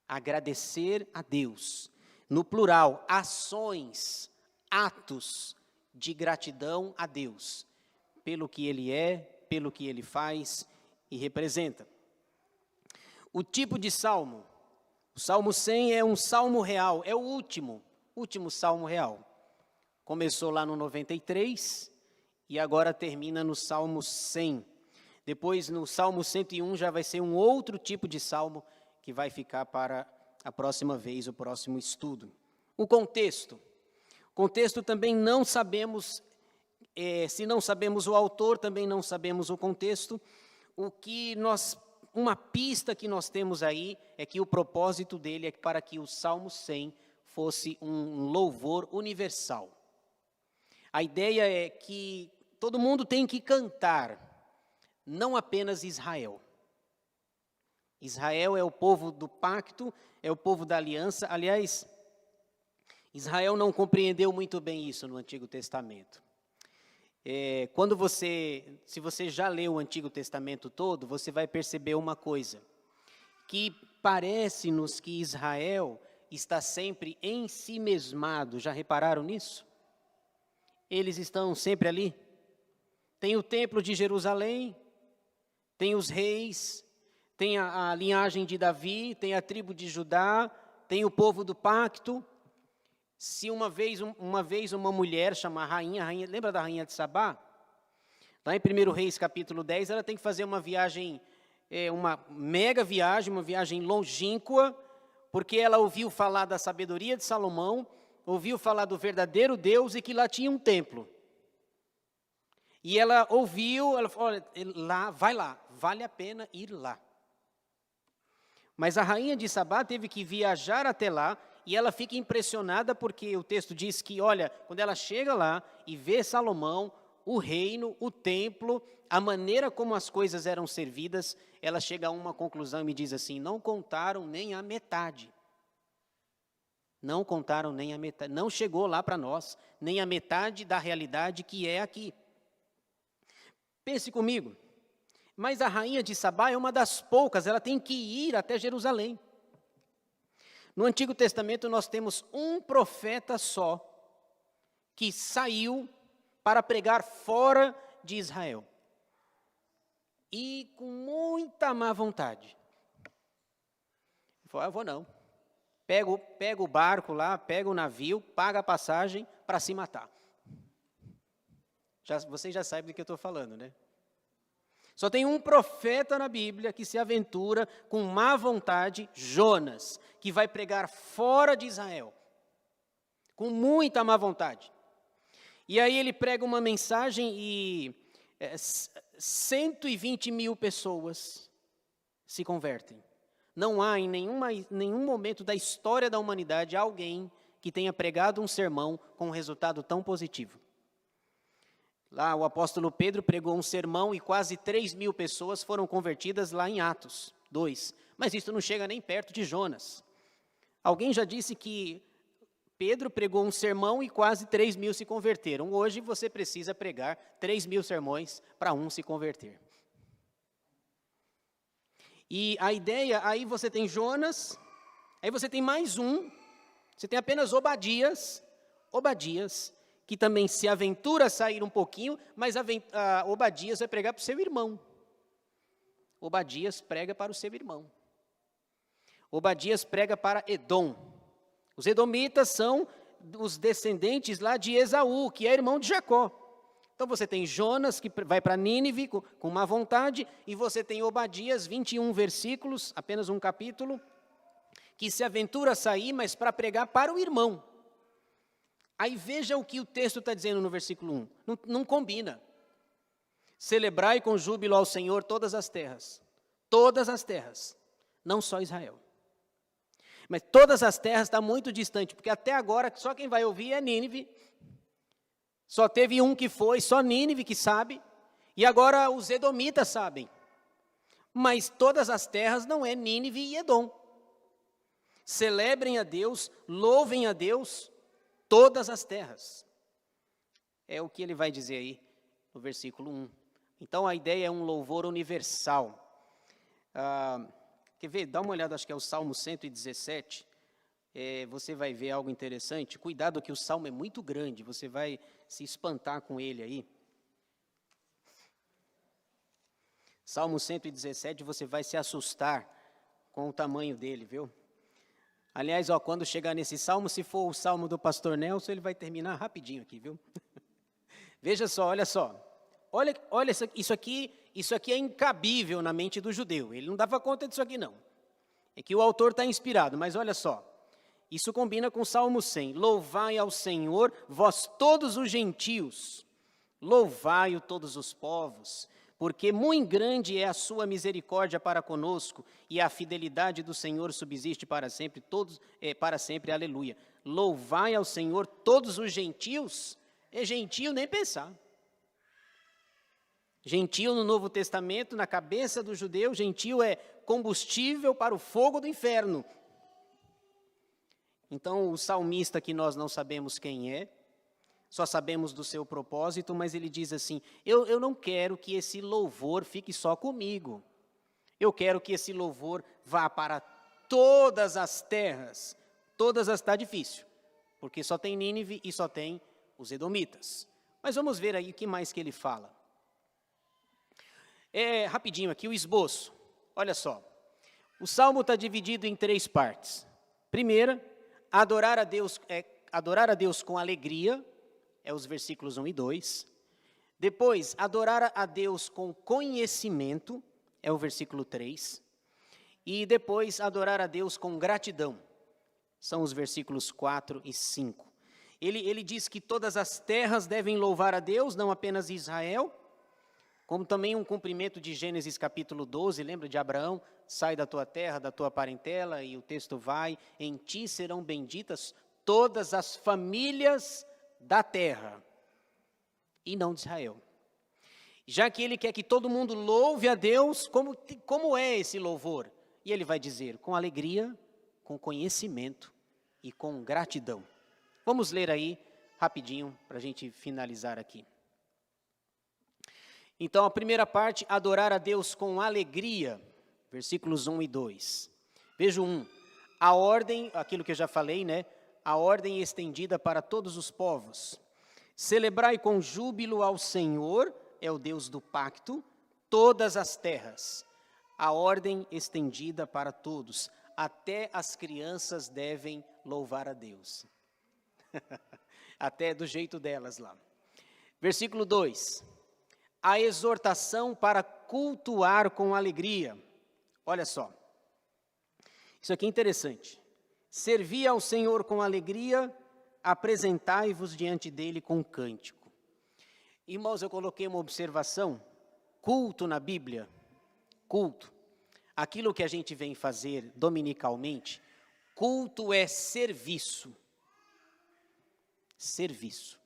agradecer a Deus. No plural, ações, atos de gratidão a Deus, pelo que Ele é, pelo que Ele faz e representa. O tipo de salmo, o Salmo 100 é um salmo real, é o último salmo real. Começou lá no 93 e agora termina no Salmo 100. Depois, no Salmo 101, já vai ser um outro tipo de salmo que vai ficar para a próxima vez, o próximo estudo. O contexto. Contexto também não sabemos, se não sabemos o autor, também não sabemos o contexto. Uma pista que nós temos aí é que o propósito dele é para que o Salmo 100 fosse um louvor universal. A ideia é que todo mundo tem que cantar, não apenas Israel. Israel é o povo do pacto, é o povo da aliança. Aliás, Israel não compreendeu muito bem isso no Antigo Testamento. Se você já leu o Antigo Testamento todo, você vai perceber uma coisa, que parece-nos que Israel está sempre em si mesmado. Já repararam nisso? Eles estão sempre ali. Tem o templo de Jerusalém, tem os reis, tem a linhagem de Davi, tem a tribo de Judá, tem o povo do pacto. Se uma vez uma mulher chama rainha, lembra da rainha de Sabá? Lá em 1 Reis capítulo 10, ela tem que fazer uma viagem, uma mega viagem, uma viagem longínqua, porque ela ouviu falar da sabedoria de Salomão, ouviu falar do verdadeiro Deus e que lá tinha um templo. E ela ouviu, ela falou, olha, lá, vai lá, vale a pena ir lá. Mas a rainha de Sabá teve que viajar até lá, e ela fica impressionada porque o texto diz que, olha, quando ela chega lá e vê Salomão, o reino, o templo, a maneira como as coisas eram servidas, ela chega a uma conclusão e me diz assim, não contaram nem a metade. Não contaram nem a metade, não chegou lá para nós, nem a metade da realidade que é aqui. Pense comigo, mas a rainha de Sabá é uma das poucas, ela tem que ir até Jerusalém. No Antigo Testamento nós temos um profeta só, que saiu para pregar fora de Israel. E com muita má vontade. Ele falou, eu vou não. Pega o barco lá, pega o navio, paga a passagem para se matar. Vocês já sabem do que eu estou falando, né? Só tem um profeta na Bíblia que se aventura com má vontade, Jonas, que vai pregar fora de Israel, com muita má vontade. E aí ele prega uma mensagem e 120 mil pessoas se convertem. Não há em nenhum momento da história da humanidade alguém que tenha pregado um sermão com um resultado tão positivo. Lá o apóstolo Pedro pregou um sermão e quase 3 mil pessoas foram convertidas lá em Atos 2. Mas isso não chega nem perto de Jonas. Alguém já disse que Pedro pregou um sermão e quase 3 mil se converteram. Hoje você precisa pregar 3 mil sermões para um se converter. E a ideia, aí você tem Jonas, aí você tem mais um, você tem apenas Obadias, que também se aventura a sair um pouquinho, mas Obadias vai pregar para o seu irmão. Obadias prega para o seu irmão. Obadias prega para Edom. Os edomitas são os descendentes lá de Esaú, que é irmão de Jacó. Então você tem Jonas, que vai para Nínive com má vontade, e você tem Obadias, 21 versículos, apenas um capítulo, que se aventura a sair, mas para pregar para o irmão. Aí veja o que o texto está dizendo no versículo 1. Não combina. Celebrai com júbilo ao Senhor todas as terras, não só Israel. Mas todas as terras está muito distante, porque até agora só quem vai ouvir é Nínive. Só teve um que foi, só Nínive que sabe, e agora os edomitas sabem. Mas todas as terras não é Nínive e Edom. Celebrem a Deus, louvem a Deus, todas as terras. É o que ele vai dizer aí no versículo 1. Então a ideia é um louvor universal. Quer ver? Dá uma olhada, acho que é o Salmo 117. Você vai ver algo interessante. Cuidado que o Salmo é muito grande, você vai se espantar com ele aí. Salmo 117, você vai se assustar com o tamanho dele, viu? Aliás, quando chegar nesse salmo, se for o salmo do pastor Nelson, ele vai terminar rapidinho aqui, viu? Veja só, olha só. Olha isso aqui é incabível na mente do judeu. Ele não dava conta disso aqui, não. É que o autor está inspirado, mas olha só. Isso combina com o Salmo 100. Louvai ao Senhor, vós todos os gentios. Louvai-o todos os povos. Porque muito grande é a sua misericórdia para conosco, e a fidelidade do Senhor subsiste para sempre, para sempre, aleluia. Louvai ao Senhor todos os gentios, gentio nem pensar. Gentio no Novo Testamento, na cabeça do judeu, gentio é combustível para o fogo do inferno. Então o salmista, que nós não sabemos quem é, só sabemos do seu propósito, mas ele diz assim, eu não quero que esse louvor fique só comigo. Eu quero que esse louvor vá para todas as terras. Está difícil, porque só tem Nínive e só tem os edomitas. Mas vamos ver aí o que mais que ele fala. Rapidinho aqui o esboço. Olha só, o Salmo está dividido em 3 partes. Primeira, adorar a Deus com alegria, os versículos 1 e 2. Depois, adorar a Deus com conhecimento, o versículo 3. E depois, adorar a Deus com gratidão, são os versículos 4 e 5. Ele diz que todas as terras devem louvar a Deus, não apenas Israel, como também um cumprimento de Gênesis capítulo 12, lembra de Abraão? Sai da tua terra, da tua parentela, e o texto vai, em ti serão benditas todas as famílias da terra, e não de Israel. Já que ele quer que todo mundo louve a Deus, como é esse louvor? E ele vai dizer, com alegria, com conhecimento e com gratidão. Vamos ler aí, rapidinho, para a gente finalizar aqui. Então, a primeira parte, adorar a Deus com alegria, versículos 1 e 2. Veja 1, a ordem, aquilo que eu já falei, né? A ordem estendida para todos os povos. Celebrai com júbilo ao Senhor, é o Deus do pacto, todas as terras. A ordem estendida para todos, até as crianças devem louvar a Deus. Até do jeito delas lá. Versículo 2. A exortação para cultuar com alegria. Olha só. Isso aqui é interessante. Servi ao Senhor com alegria, apresentai-vos diante dele com cântico. Irmãos, eu coloquei uma observação. Culto na Bíblia. Culto. Aquilo que a gente vem fazer dominicalmente. Culto é serviço. Serviço.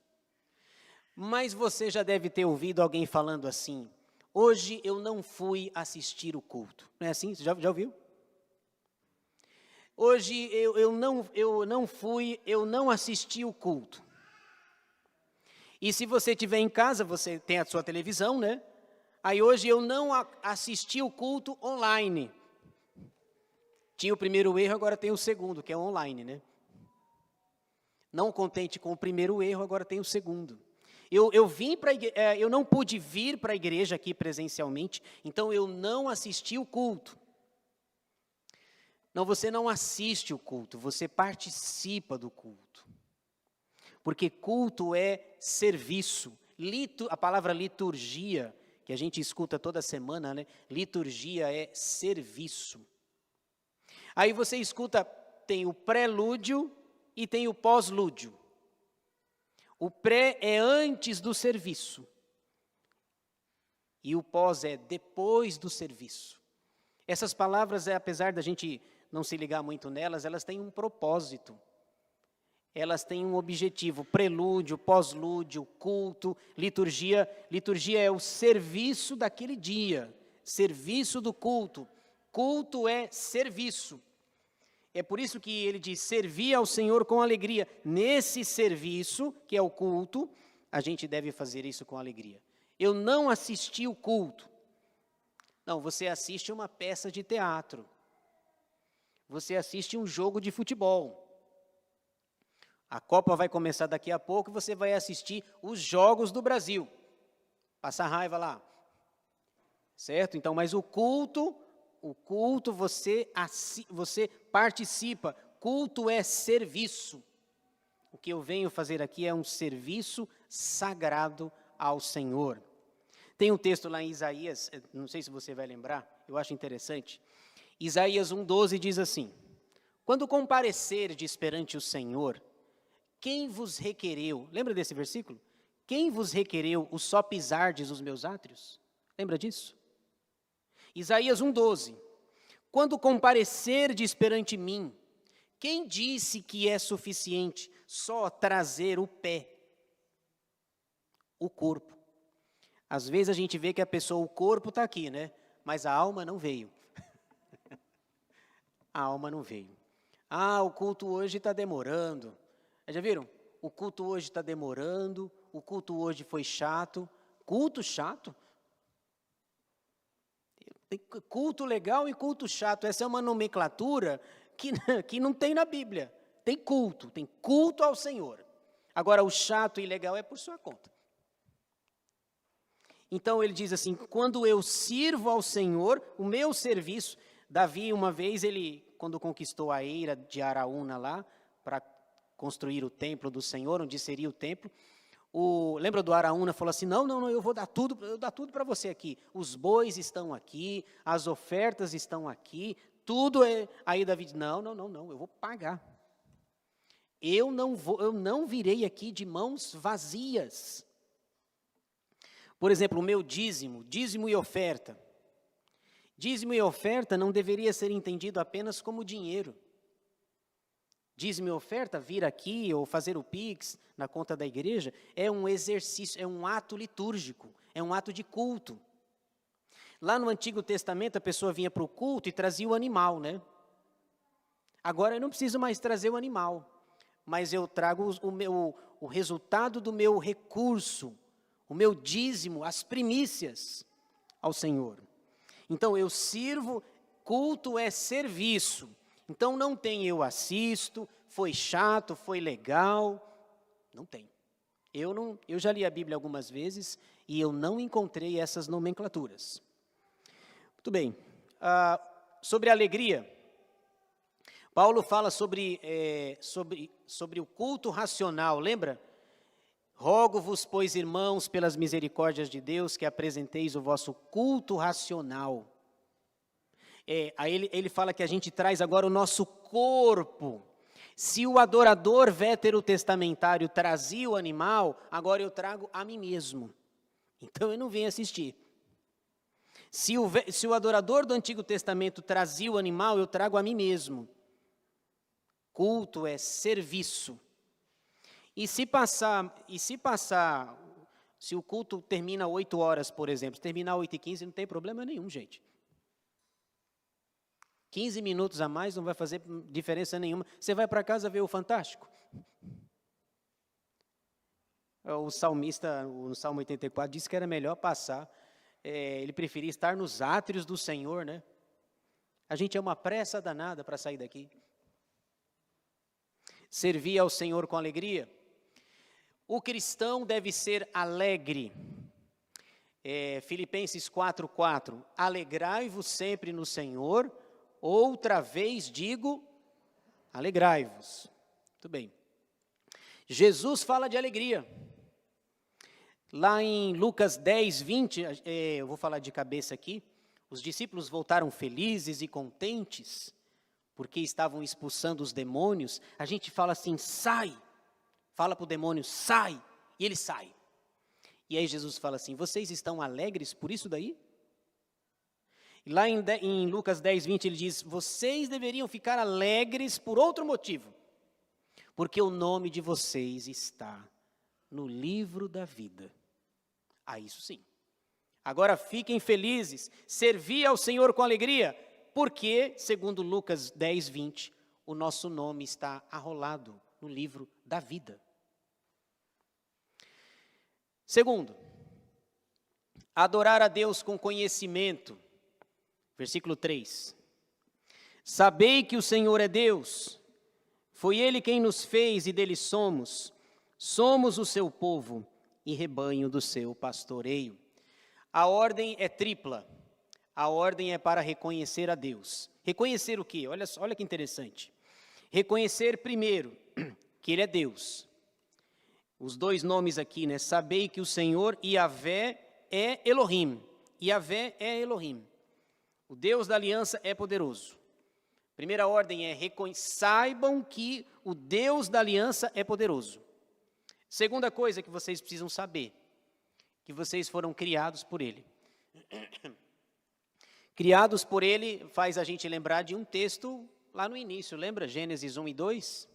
Mas você já deve ter ouvido alguém falando assim, hoje eu não fui assistir o culto. Não é assim? Você já ouviu? Hoje eu não assisti o culto. E se você estiver em casa, você tem a sua televisão, né? Aí hoje eu não assisti o culto online. Tinha o primeiro erro, agora tem o segundo, que é online, né? Não contente com o primeiro erro, agora tem o segundo. Eu não pude vir para a igreja aqui presencialmente, então eu não assisti o culto. Não, você não assiste o culto, você participa do culto. Porque culto é serviço. A palavra liturgia, que a gente escuta toda semana, né? Liturgia é serviço. Aí você escuta, tem o prelúdio e tem o pós-lúdio. O pré é antes do serviço. E o pós é depois do serviço. Essas palavras, apesar da gente não se ligar muito nelas, elas têm um propósito. Elas têm um objetivo. Prelúdio, pós-lúdio, culto, liturgia. Liturgia é o serviço daquele dia. Serviço do culto. Culto é serviço. É por isso que ele diz, servir ao Senhor com alegria. Nesse serviço, que é o culto, a gente deve fazer isso com alegria. Eu não assisti o culto. Não, você assiste uma peça de teatro. Você assiste um jogo de futebol. A Copa vai começar daqui a pouco e você vai assistir os jogos do Brasil. Passa raiva lá. Certo? Então, mas o culto você participa. Culto é serviço. O que eu venho fazer aqui é um serviço sagrado ao Senhor. Tem um texto lá em Isaías, não sei se você vai lembrar, eu acho interessante. Isaías 1,12 diz assim, quando comparecerdes perante o Senhor, quem vos requereu, lembra desse versículo? Quem vos requereu o só pisardes os meus átrios? Lembra disso? Isaías 1,12, quando comparecerdes perante mim, quem disse que é suficiente só trazer o pé, o corpo? Às vezes a gente vê que a pessoa, o corpo está aqui, né? Mas a alma não veio. A alma não veio. Ah, o culto hoje está demorando. Já viram? O culto hoje está demorando, o culto hoje foi chato. Culto chato? Tem culto legal e culto chato. Essa é uma nomenclatura que não tem na Bíblia. Tem culto ao Senhor. Agora, o chato e legal é por sua conta. Então, ele diz assim, quando eu sirvo ao Senhor, o meu serviço, Davi, uma vez, quando conquistou a eira de Araúna lá, para construir o templo do Senhor, onde seria o templo, lembra do Araúna, falou assim, não, eu vou dar tudo para você aqui. Os bois estão aqui, as ofertas estão aqui, tudo é... Aí Davi diz, não, eu vou pagar. Eu não virei aqui de mãos vazias. Por exemplo, o meu dízimo e oferta. Dízimo e oferta não deveria ser entendido apenas como dinheiro. Dízimo e oferta, vir aqui ou fazer o Pix na conta da igreja, é um exercício, é um ato litúrgico, é um ato de culto. Lá no Antigo Testamento, a pessoa vinha para o culto e trazia o animal, né? Agora eu não preciso mais trazer o animal, mas eu trago o resultado do meu recurso, o meu dízimo, as primícias ao Senhor. Então eu sirvo, culto é serviço. Então não tem eu assisto, foi chato, foi legal, não tem. Eu já li a Bíblia algumas vezes e eu não encontrei essas nomenclaturas. Muito bem. Sobre alegria, Paulo fala sobre o culto racional, lembra? Rogo-vos, pois, irmãos, pelas misericórdias de Deus, que apresenteis o vosso culto racional. Aí ele fala que a gente traz agora o nosso corpo. Se o adorador veterotestamentário trazia o animal, agora eu trago a mim mesmo. Então eu não venho assistir. Se o adorador do Antigo Testamento trazia o animal, eu trago a mim mesmo. Culto é serviço. Se o culto termina 8 horas, por exemplo, se terminar 8h15, não tem problema nenhum, gente. 15 minutos a mais não vai fazer diferença nenhuma. Você vai para casa ver o Fantástico? O salmista, no Salmo 84, disse que era melhor passar. Ele preferia estar nos átrios do Senhor, né? A gente é uma pressa danada para sair daqui. Servir ao Senhor com alegria. O cristão deve ser alegre. Filipenses 4:4. Alegrai-vos sempre no Senhor. Outra vez digo, alegrai-vos. Muito bem. Jesus fala de alegria. Lá em Lucas 10:20, eu vou falar de cabeça aqui, os discípulos voltaram felizes e contentes, porque estavam expulsando os demônios. A gente fala assim, sai, fala para o demônio, sai, e ele sai. E aí Jesus fala assim, vocês estão alegres por isso daí? Lá em Lucas 10:20 ele diz, vocês deveriam ficar alegres por outro motivo, porque o nome de vocês está no livro da vida. Isso sim. Agora fiquem felizes, servi ao Senhor com alegria, porque, segundo Lucas 10:20, o nosso nome está arrolado no livro da vida. Segundo, adorar a Deus com conhecimento. Versículo 3. Sabei que o Senhor é Deus, foi Ele quem nos fez e dele somos o seu povo e rebanho do seu pastoreio. A ordem é tripla. A ordem é para reconhecer a Deus. Reconhecer o quê? Olha que interessante. Reconhecer primeiro que Ele é Deus. Os dois nomes aqui, né? Sabei que o Senhor, Yahvé, é Elohim. Yahvé é Elohim. O Deus da aliança é poderoso. Primeira ordem é saibam que o Deus da aliança é poderoso. Segunda coisa que vocês precisam saber, que vocês foram criados por Ele. Criados por Ele faz a gente lembrar de um texto lá no início, lembra? Gênesis 1:2?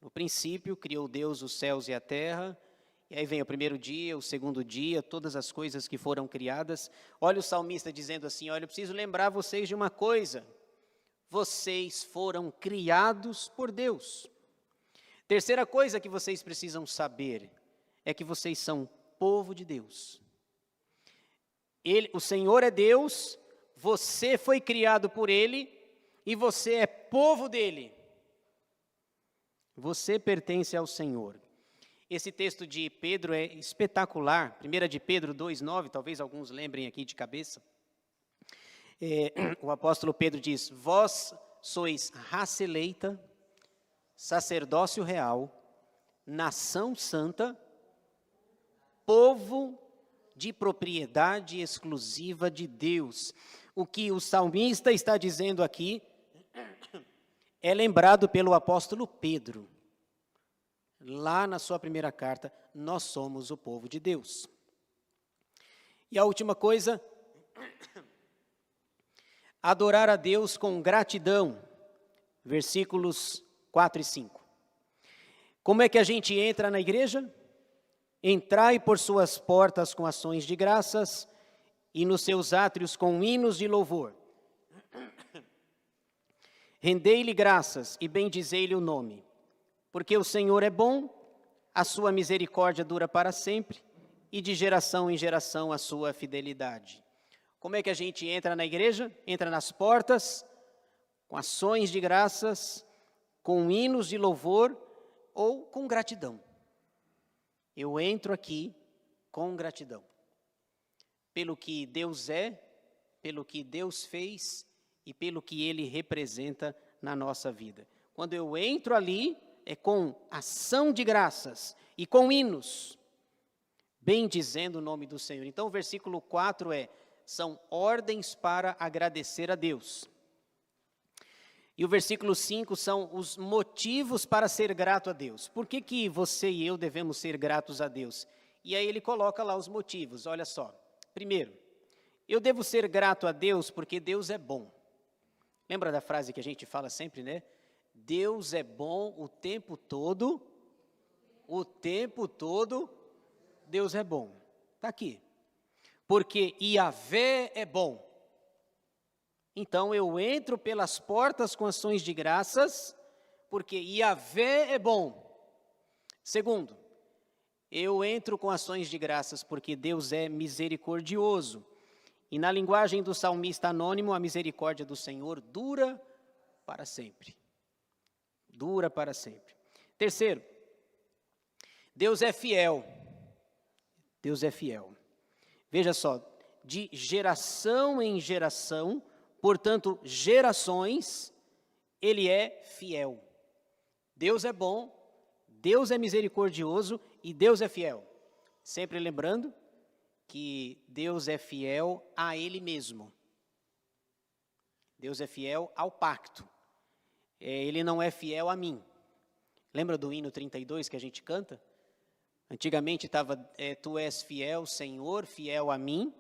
No princípio criou Deus os céus e a terra, e aí vem o primeiro dia, o segundo dia, todas as coisas que foram criadas. Olha o salmista dizendo assim, olha, eu preciso lembrar vocês de uma coisa, vocês foram criados por Deus. Terceira coisa que vocês precisam saber é que vocês são povo de Deus. O Senhor é Deus, você foi criado por Ele e você é povo dEle. Você pertence ao Senhor. Esse texto de Pedro é espetacular. 1 de Pedro 2:9, talvez alguns lembrem aqui de cabeça. O apóstolo Pedro diz, vós sois raça eleita, sacerdócio real, nação santa, povo de propriedade exclusiva de Deus. O que o salmista está dizendo aqui é lembrado pelo apóstolo Pedro. lá na sua primeira carta, nós somos o povo de Deus. E a última coisa, adorar a Deus com gratidão, versículos 4 e 5. Como é que a gente entra na igreja? Entrai por suas portas com ações de graças e nos seus átrios com hinos de louvor. Rendei-lhe graças e bendizei-lhe o nome, porque o Senhor é bom, a sua misericórdia dura para sempre, e de geração em geração a sua fidelidade. Como é que a gente entra na igreja? Entra nas portas, com ações de graças, com hinos de louvor ou com gratidão. Eu entro aqui com gratidão, pelo que Deus é, pelo que Deus fez e pelo que Ele representa na nossa vida. Quando eu entro ali, é com ação de graças e com hinos, bendizendo o nome do Senhor. Então o versículo 4 são ordens para agradecer a Deus. E o versículo 5 são os motivos para ser grato a Deus. Por que que você e eu devemos ser gratos a Deus? E aí ele coloca lá os motivos, olha só. Primeiro, eu devo ser grato a Deus porque Deus é bom. Lembra da frase que a gente fala sempre, né? Deus é bom o tempo todo, Deus é bom. Está aqui. Porque Yahvé é bom. Então eu entro pelas portas com ações de graças, porque Yahvé é bom. Segundo, eu entro com ações de graças porque Deus é misericordioso. E na linguagem do salmista anônimo, a misericórdia do Senhor dura para sempre. Dura para sempre. Terceiro, Deus é fiel. Deus é fiel. Veja só, de geração em geração, portanto, gerações, Ele é fiel. Deus é bom, Deus é misericordioso e Deus é fiel. Sempre lembrando que Deus é fiel a Ele mesmo. Deus é fiel ao pacto. Ele não é fiel a mim. Lembra do hino 32 que a gente canta? Antigamente estava, tu és fiel, Senhor, fiel a mim.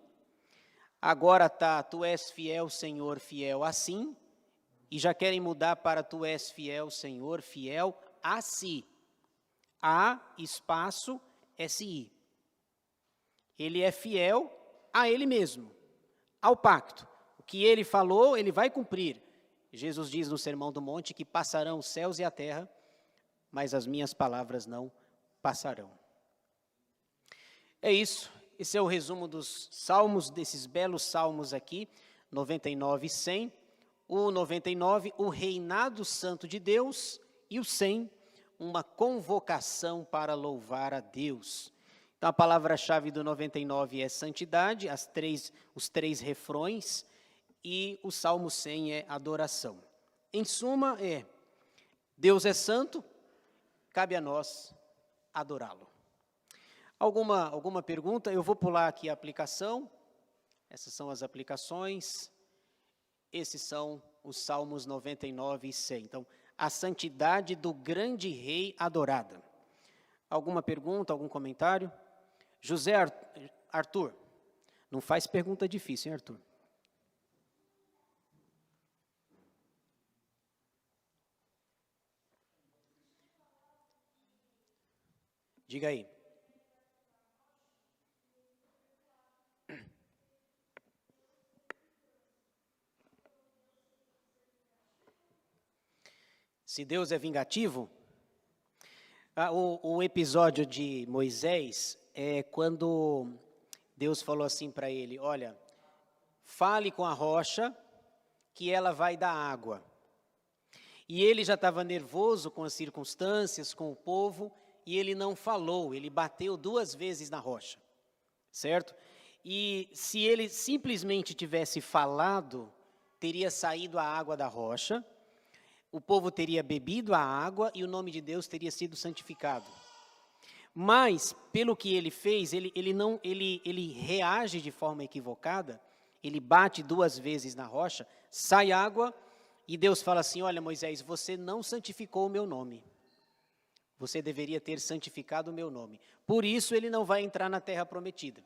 Agora está, tu és fiel, Senhor, fiel assim. E já querem mudar para tu és fiel, Senhor, fiel a si. A, espaço, S-I. Ele é fiel a Ele mesmo, ao pacto. O que Ele falou, Ele vai cumprir. Jesus diz no Sermão do Monte que passarão os céus e a terra, mas as minhas palavras não passarão. É isso. Esse é o resumo dos salmos, desses belos salmos aqui, 99 e 100. O 99, o reinado santo de Deus, e o 100, uma convocação para louvar a Deus. Então, a palavra-chave do 99 é santidade, os três refrões, e o Salmo 100 é adoração. Em suma, Deus é santo, cabe a nós adorá-lo. Alguma pergunta? Eu vou pular aqui a aplicação. Essas são as aplicações. Esses são os Salmos 99 e 100. Então, a santidade do grande rei adorada. Alguma pergunta, algum comentário? José Arthur, não faz pergunta difícil, hein, Arthur? Diga aí. Se Deus é vingativo, o episódio de Moisés é quando Deus falou assim para ele, olha, fale com a rocha que ela vai dar água. E ele já estava nervoso com as circunstâncias, com o povo, e ele não falou, ele bateu 2 vezes na rocha, certo? E se ele simplesmente tivesse falado, teria saído a água da rocha, o povo teria bebido a água e o nome de Deus teria sido santificado. Mas, pelo que ele fez, ele reage de forma equivocada, ele bate 2 vezes na rocha, sai água, e Deus fala assim, olha Moisés, você não santificou o meu nome. Você deveria ter santificado o meu nome. Por isso ele não vai entrar na terra prometida.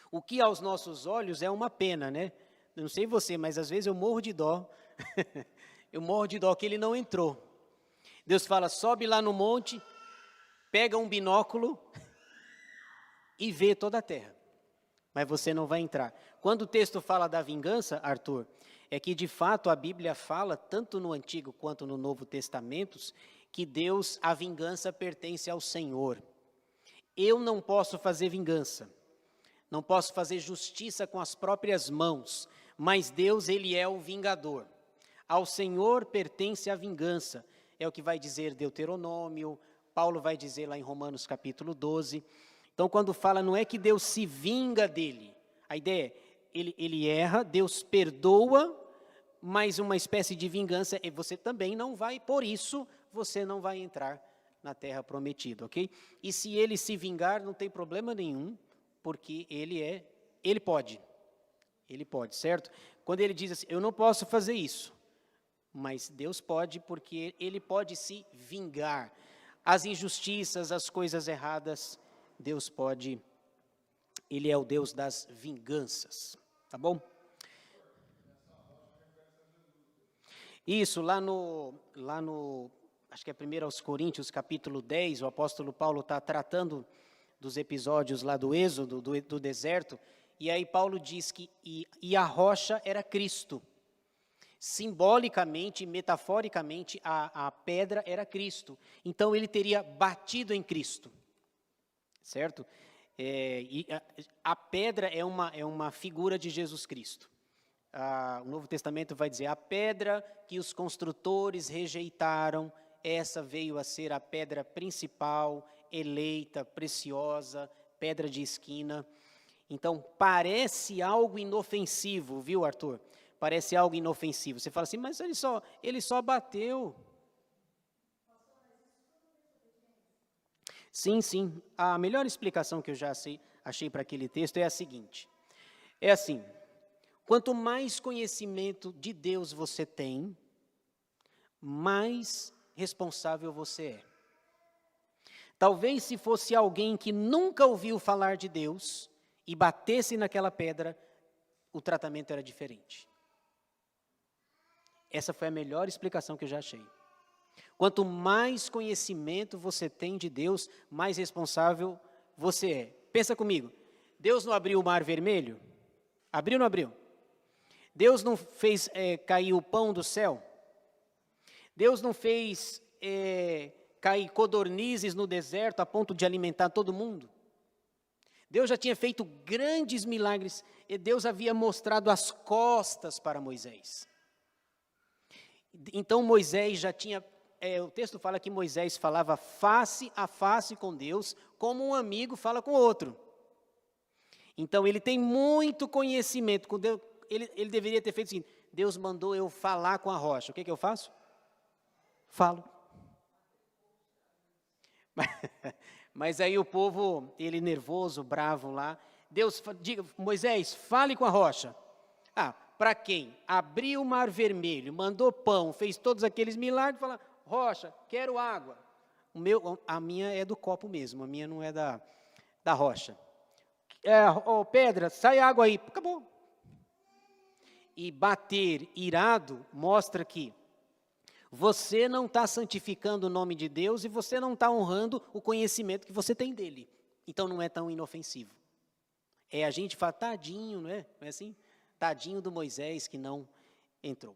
O que aos nossos olhos é uma pena, né? Eu não sei você, mas às vezes eu morro de dó. Eu morro de dó que ele não entrou. Deus fala, sobe lá no monte, pega um binóculo e vê toda a terra. Mas você não vai entrar. Quando o texto fala da vingança, Arthur, é que de fato a Bíblia fala, tanto no Antigo quanto no Novo Testamentos, que Deus, a vingança pertence ao Senhor. Eu não posso fazer vingança, não posso fazer justiça com as próprias mãos, mas Deus, Ele é o vingador. Ao Senhor pertence a vingança, é o que vai dizer Deuteronômio, Paulo vai dizer lá em Romanos capítulo 12. Então, quando fala, não é que Deus se vinga dele, a ideia é, ele erra, Deus perdoa, mas uma espécie de vingança, e você também não vai, por isso, você não vai entrar na terra prometida, ok? E se ele se vingar, não tem problema nenhum, porque ele pode, certo? Quando ele diz assim, eu não posso fazer isso, mas Deus pode, porque ele pode se vingar. As injustiças, as coisas erradas, Deus pode, ele é o Deus das vinganças, tá bom? Isso, lá no acho que é 1 aos Coríntios, capítulo 10, o apóstolo Paulo está tratando dos episódios lá do Êxodo, do deserto, e aí Paulo diz que e a rocha era Cristo. Simbolicamente, metaforicamente, a pedra era Cristo. Então ele teria batido em Cristo, certo? A pedra é uma figura de Jesus Cristo. O Novo Testamento vai dizer, a pedra que os construtores rejeitaram, essa veio a ser a pedra principal, eleita, preciosa, pedra de esquina. Então, parece algo inofensivo, viu, Arthur? Parece algo inofensivo. Você fala assim, mas ele só bateu. Sim, sim. A melhor explicação que eu já achei para aquele texto é a seguinte. É assim, quanto mais conhecimento de Deus você tem, mais responsável você é. Talvez se fosse alguém que nunca ouviu falar de Deus e batesse naquela pedra, o tratamento era diferente. Essa foi a melhor explicação que eu já achei. Quanto mais conhecimento você tem de Deus, mais responsável você é. Pensa comigo, Deus não abriu o mar vermelho? Abriu ou não abriu? Deus não fez cair o pão do céu? Deus não fez cair codornizes no deserto a ponto de alimentar todo mundo? Deus já tinha feito grandes milagres e Deus havia mostrado as costas para Moisés. Então Moisés já tinha, o texto fala que Moisés falava face a face com Deus, como um amigo fala com outro. Então ele tem muito conhecimento com Deus. Ele deveria ter feito assim, Deus mandou eu falar com a rocha, o que eu faço? Falo. Mas aí o povo, ele nervoso, bravo lá, Deus diga, Moisés, fale com a rocha. Para quem? Abriu o mar vermelho, mandou pão, fez todos aqueles milagres, fala, rocha, quero água. A minha é do copo mesmo, a minha não é da rocha. Pedra, sai água aí, acabou. E bater irado mostra que você não está santificando o nome de Deus e você não está honrando o conhecimento que você tem dele. Então não é tão inofensivo. A gente fala, tadinho, não é? Não é assim? Tadinho do Moisés que não entrou.